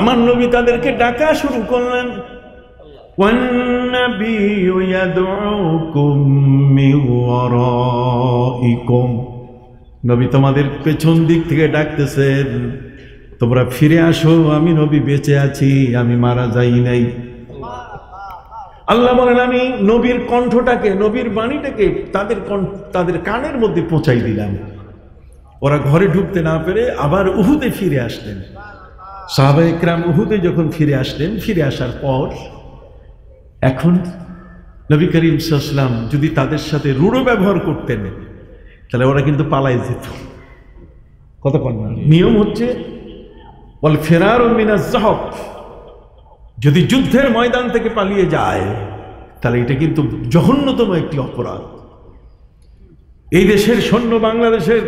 আমার নবী তাদেরকে ডাকা শুরু করলেন, ওয়ান-নাবিয়্যু ইয়াদউকুম মিন ওয়ারাইকুম। নবী তোমাদের পেছন দিক থেকে ডাকতেছেন, তোমরা ফিরে আসো, আমি নবী বেঁচে আছি, আমি মারা যাই নাই। আল্লাহ বলেন আমি নবীর কণ্ঠটাকে, নবীর বাণীটাকে তাদের কানের মধ্যে পৌঁছাই দিলাম। ওরা ঘরে ঢুকতে না পেরে আবার উহুদে ফিরে আসলেন। সাহাবায়ে কেরাম উহুদে যখন ফিরে আসলেন, ফিরে আসার পর এখন নবী করিম সাল্লাল্লাহু আলাইহি ওয়াসাল্লাম যদি তাদের সাথে রূঢ় ব্যবহার করতেন তাহলে ওরা কিন্তু পালাই যেত। কথা বল না, নিয়ম হচ্ছে বল ফেরার মিনাজ যাহব, যদি যুদ্ধের ময়দান থেকে পালিয়ে যায় তাহলে এটা কিন্তু জঘন্যতম একটি অপরাধ। এই দেশের সৈন্য, বাংলাদেশের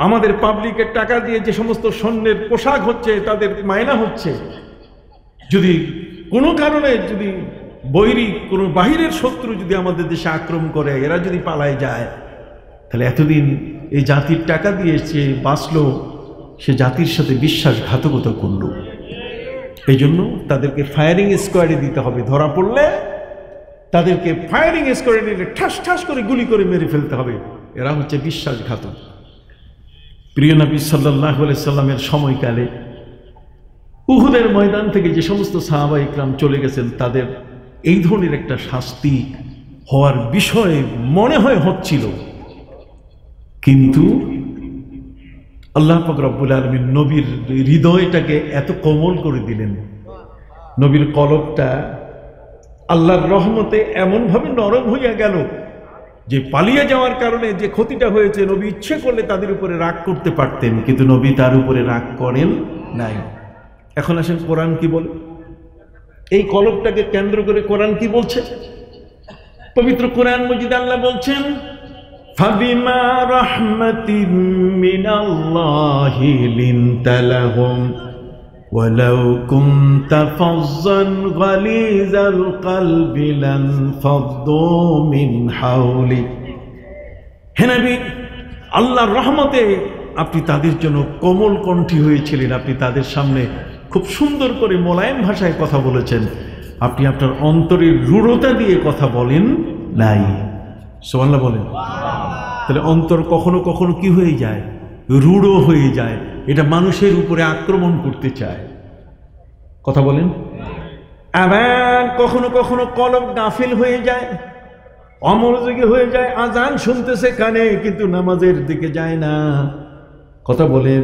আমাদের পাবলিকের টাকা দিয়ে যে সমস্ত সৈন্যের পোশাক হচ্ছে, তাদের মায়না হচ্ছে, যদি কোনো কারণে যদি বৈরী কোনো বাহিরের শত্রু যদি আমাদের দেশে আক্রমণ করে, এরা যদি পালায় যায়, তাহলে এতদিন এই জাতির টাকা দিয়ে সে বাঁচলো, সে জাতির সাথে বিশ্বাসঘাতকতা করলো। এই জন্য তাদেরকে ফায়ারিং স্কোয়াডে দিতে হবে। ধরা পড়লে তাদেরকে ফায়ারিং স্কোয়াডে নিলে ঠাস ঠাস করে গুলি করে মেরে ফেলতে হবে। এরা হচ্ছে বিশ্বাসঘাতক। প্রিয় নবী সাল্লাল্লাহু আলাইহি সাল্লামের সময়কালে উহুদের ময়দান থেকে যে সমস্ত সাহাবা ইকরাম চলে গেছেন, তাদের এই ধরনের একটা শাস্তি হওয়ার বিষয় মনে হয় হচ্ছিল, কিন্তু আল্লাহ পাক রব্বুল আলামিন নবীর হৃদয়টাকে এত কোমল করে দিলেন, নবীর কলবটা আল্লাহর রহমতে এমনভাবে নরম হইয়া গেল যে পালিয়ে যাওয়ার কারণে যে ক্ষতিটা হয়েছে, নবী ইচ্ছে করলে তাদের উপরে রাগ করতে পারতেন, কিন্তু নবী তার উপরে রাগ করেন নাই। এখন আসেন কোরআন কি বলে, এই কলবটাকে কেন্দ্র করে কোরআন কি বলছে? পবিত্র কোরআন মজিদ আল্লাহ বলছেন, ফাবিমা রাহমাতিম মিনাল্লাহি লিনতা লাহুম ওয়ালাউ কুনতা ফাজ্জান গালিজাল কলবি লানফাদ্দু মিন হাওলিক। হে নবী, আল্লাহর রহমতে আপনি তাদের জন্য কোমল কণ্ঠী হয়েছিলেন, আপনি তাদের সামনে খুব সুন্দর করে মোলায়েম ভাষায় কথা বলেছেন, আপনি আপনার অন্তরের রূঢ়তা দিয়ে কথা বলেন নাই। সুবহানাল্লাহ বলেন। তাহলে অন্তর কখনো কখনো কি হয়ে যায়? রূঢ় হয়ে যায়। এটা মানুষের উপরে আক্রমণ করতে চায়। কথা বলেন। আবার কখনো কখনো কলব গাফিল হয়ে যায়, অমনোযোগী হয়ে যায়। আজান শুনতেছে কানে, কিন্তু নামাজের দিকে যায় না। কথা বলেন।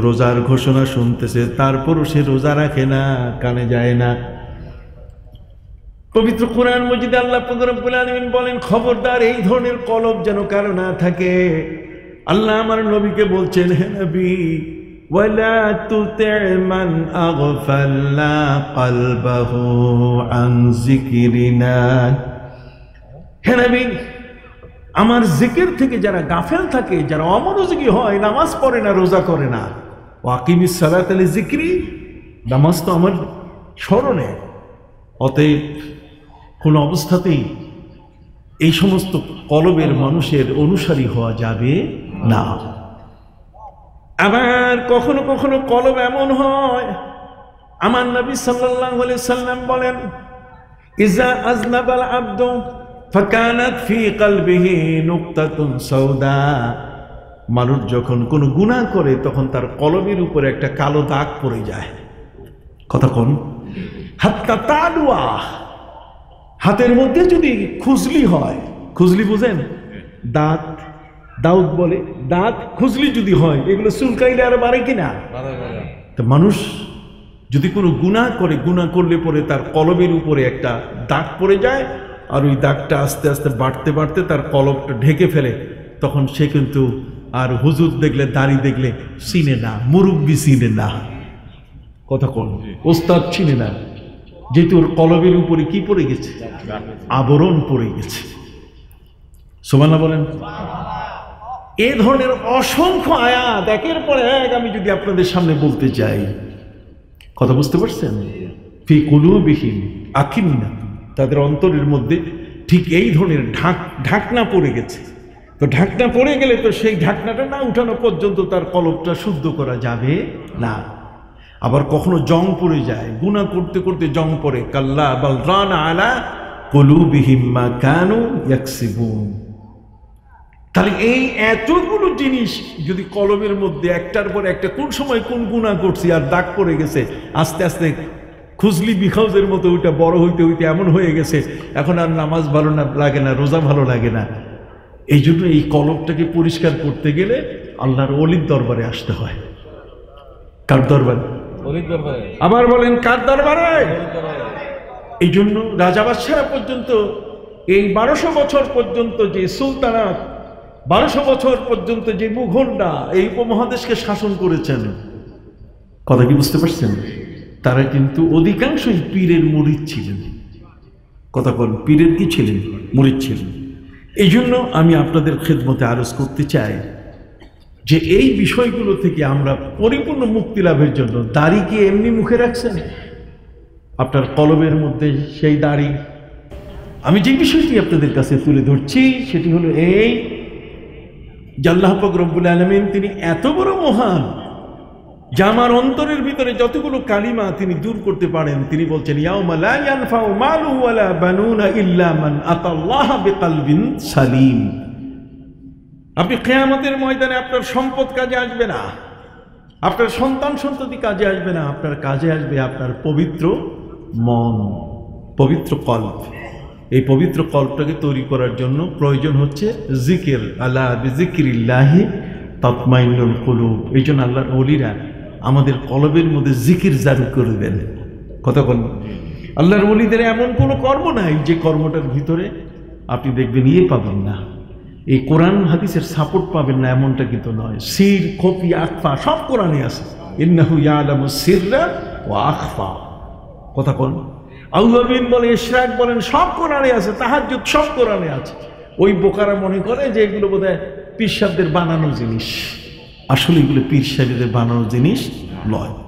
রোজার ঘোষণা শুনতেছে, তারপরও সে রোজা রাখে না, কানে যায় না। পবিত্র কোরআন মজিদে আল্লাহ পাক রব্বুল আলামিন বলেন, খবরদার এই ধরনের কলব যেন কারো না থাকে। আল্লাহ আমার নবীকে বলছেন, হে নবী, ওয়ালা তুতি' মান আগফালনা কলবাহু আন যিকরিনা। হে নবী, আমার জিকির থেকে যারা গাফেল থাকে, যারা অমনোযোগী হয়, নামাজ পড়ে না, রোজা করে না, ওয়াকিমিস সালাতা লিযিকরি, নামাজ তো আমার স্মরণে, অতএব কোন অবস্থাতেই এই সমস্ত কলবের মানুষের অনুসারী হওয়া যাবে না। আবার কখনো কখনো কলব এমন হয়, আমার নবী সাল্লাল্লাহু আলাইহি সাল্লাম বলেন, ইজা আযনাবাল আবদু ফাকানাত ফি কলবিহি নুকতাতুন সাউদা। মানুষ যখন কোনো গুনাহ করে তখন তার কলবের উপরে একটা কালো দাগ পড়ে যায়। কথা কোন? হাত্তা তালুয়া, হাতের মধ্যে যদি খুজলি হয়, খুজলি বুঝেন? দাঁত, দাউদ বলে, দাঁত খুজলি যদি হয়, এগুলো চুলকাইলে আর বাড়ে কিনা? তো মানুষ যদি কোনো গুনাহ করে, গুনাহ করলে পরে তার কলবের উপরে একটা দাগ পড়ে যায়, আর ওই দাগটা আস্তে আস্তে বাড়তে বাড়তে তার কলবটা ঢেকে ফেলে, তখন সে কিন্তু আর হুজুর দেখলে, দাড়ি দেখলে চিনে না, মুরব্বি চিনে না। কথা কোন? ওস্তাদ চিনে না, যেহেতু ওর কলবের উপরে কি পড়ে গেছে? আবরণ পড়ে গেছে। সুবহানাল্লাহ বলেন। এ ধরনের অসংখ্য আয়াত একের পর এক আমি যদি আপনাদের সামনে বলতে যাই, কথা বুঝতে পারছেন? ফি কুলুবিহিম আকিন্না, তাদের অন্তরের মধ্যে ঠিক এই ধরনের ঢাকনা পড়ে গেছে। তো ঢাকনা পড়ে গেলে তো সেই ঢাকনাটা না উঠানো পর্যন্ত তার কলবটা শুদ্ধ করা যাবে না। আবার কখনো জং পড়ে যায়, গুনাহ করতে করতে জং পড়ে, কাল্লা বাল রানা আলা কুলুবিহিম মা কানু ইয়াকসিবুন। তাহলে এই এতগুলো জিনিস যদি কলমের মধ্যে একটার পর একটা, কোন সময় কোন গুনাহ করছি আর দাগ পড়ে গেছে, আস্তে আস্তে খুজলি বিখাউজের মতো ওইটা বড় হইতে হইতে এমন হয়ে গেছে এখন আর নামাজ ভালো লাগে না, রোজা ভালো লাগে না। এই জন্য এই কলবটাকে পরিষ্কার করতে গেলে আল্লাহর ওলির দরবারে আসতে হয়। কার দরবারে? আবার বলেন কার দরবারে? এই জন্য রাজা বাদশাহরা পর্যন্ত এই 1200 বছর পর্যন্ত যে সুলতানাত, 1200 বছর পর্যন্ত যে মুঘলরা এই উপমহাদেশকে শাসন করেছেন, কথা কি বুঝতে পারছেন? তারা কিন্তু অধিকাংশই পীরের মুরিদ ছিলেন। কথা বলেন, পীরের কি ছিলেন? মুরিদ ছিলেন। এই জন্য আমি আপনাদের খেদমতে আরজ করতে চাই যে এই বিষয়গুলো থেকে আমরা পরিপূর্ণ মুক্তি লাভের জন্য দাড়ি কি এমনি মুখে রাখছেন? আপনার কলবের মধ্যে সেই দাড়ি। আমি যে বিষয়টি আপনাদের কাছে তুলে ধরছি সেটি হলো এই যে আল্লাহ পাক রব্বুল আলামিন তিনি এত বড় মহান যে আমার অন্তরের ভিতরে যতগুলো কালিমা তিনি দূর করতে পারেন। তিনি বলছেন ইয়াউমা লা ইয়ানফাউ মালু ওয়ালা বানুনা ইল্লা মান আতাল্লাহা বিকলবিন সালিম। আপনি কিয়ামতের ময়দানে আপনার সম্পদ কাজে আসবে না, আপনার সন্তান সন্ততি কাজে আসবে না, আপনার কাজে আসবে আপনার পবিত্র মন, পবিত্র কল্প। এই পবিত্র কল্পটাকে তৈরি করার জন্য প্রয়োজন হচ্ছে জিকির। আলা বিযিকরিল্লাহি তাতমাইন্নুল কুলুব। এই জন্য আল্লাহর ওলিরা আমাদের কলবের মধ্যে জিকির জারি করে দেন। কথা বলুন, আল্লাহর ওলিদের এমন কোনো কর্ম নাই যে কর্মটার ভিতরে আপনি দেখবেন ইয়ে পাবেন না, এই কোরআন হাদিসের সাপোর্ট পাবেন না, এমনটা কিন্তু নয়। সির, খফি, আখফা সব কোরআনে আছে। ইন্নাহু ইয়ালামুস সিররা ওয়া আখফা। কথা বলুন, আউয়াবিন বলেন, ইশরাক বলেন, সব কোরআনে আছে। তাহাজ্জুদ সব কোরআনে আছে। ওই বোকারা মনে করে যে এগুলো বোধহয় পীর সাহেবদের বানানো জিনিস। আসলে এগুলো পীর সাহেবদের বানানো জিনিস নয়।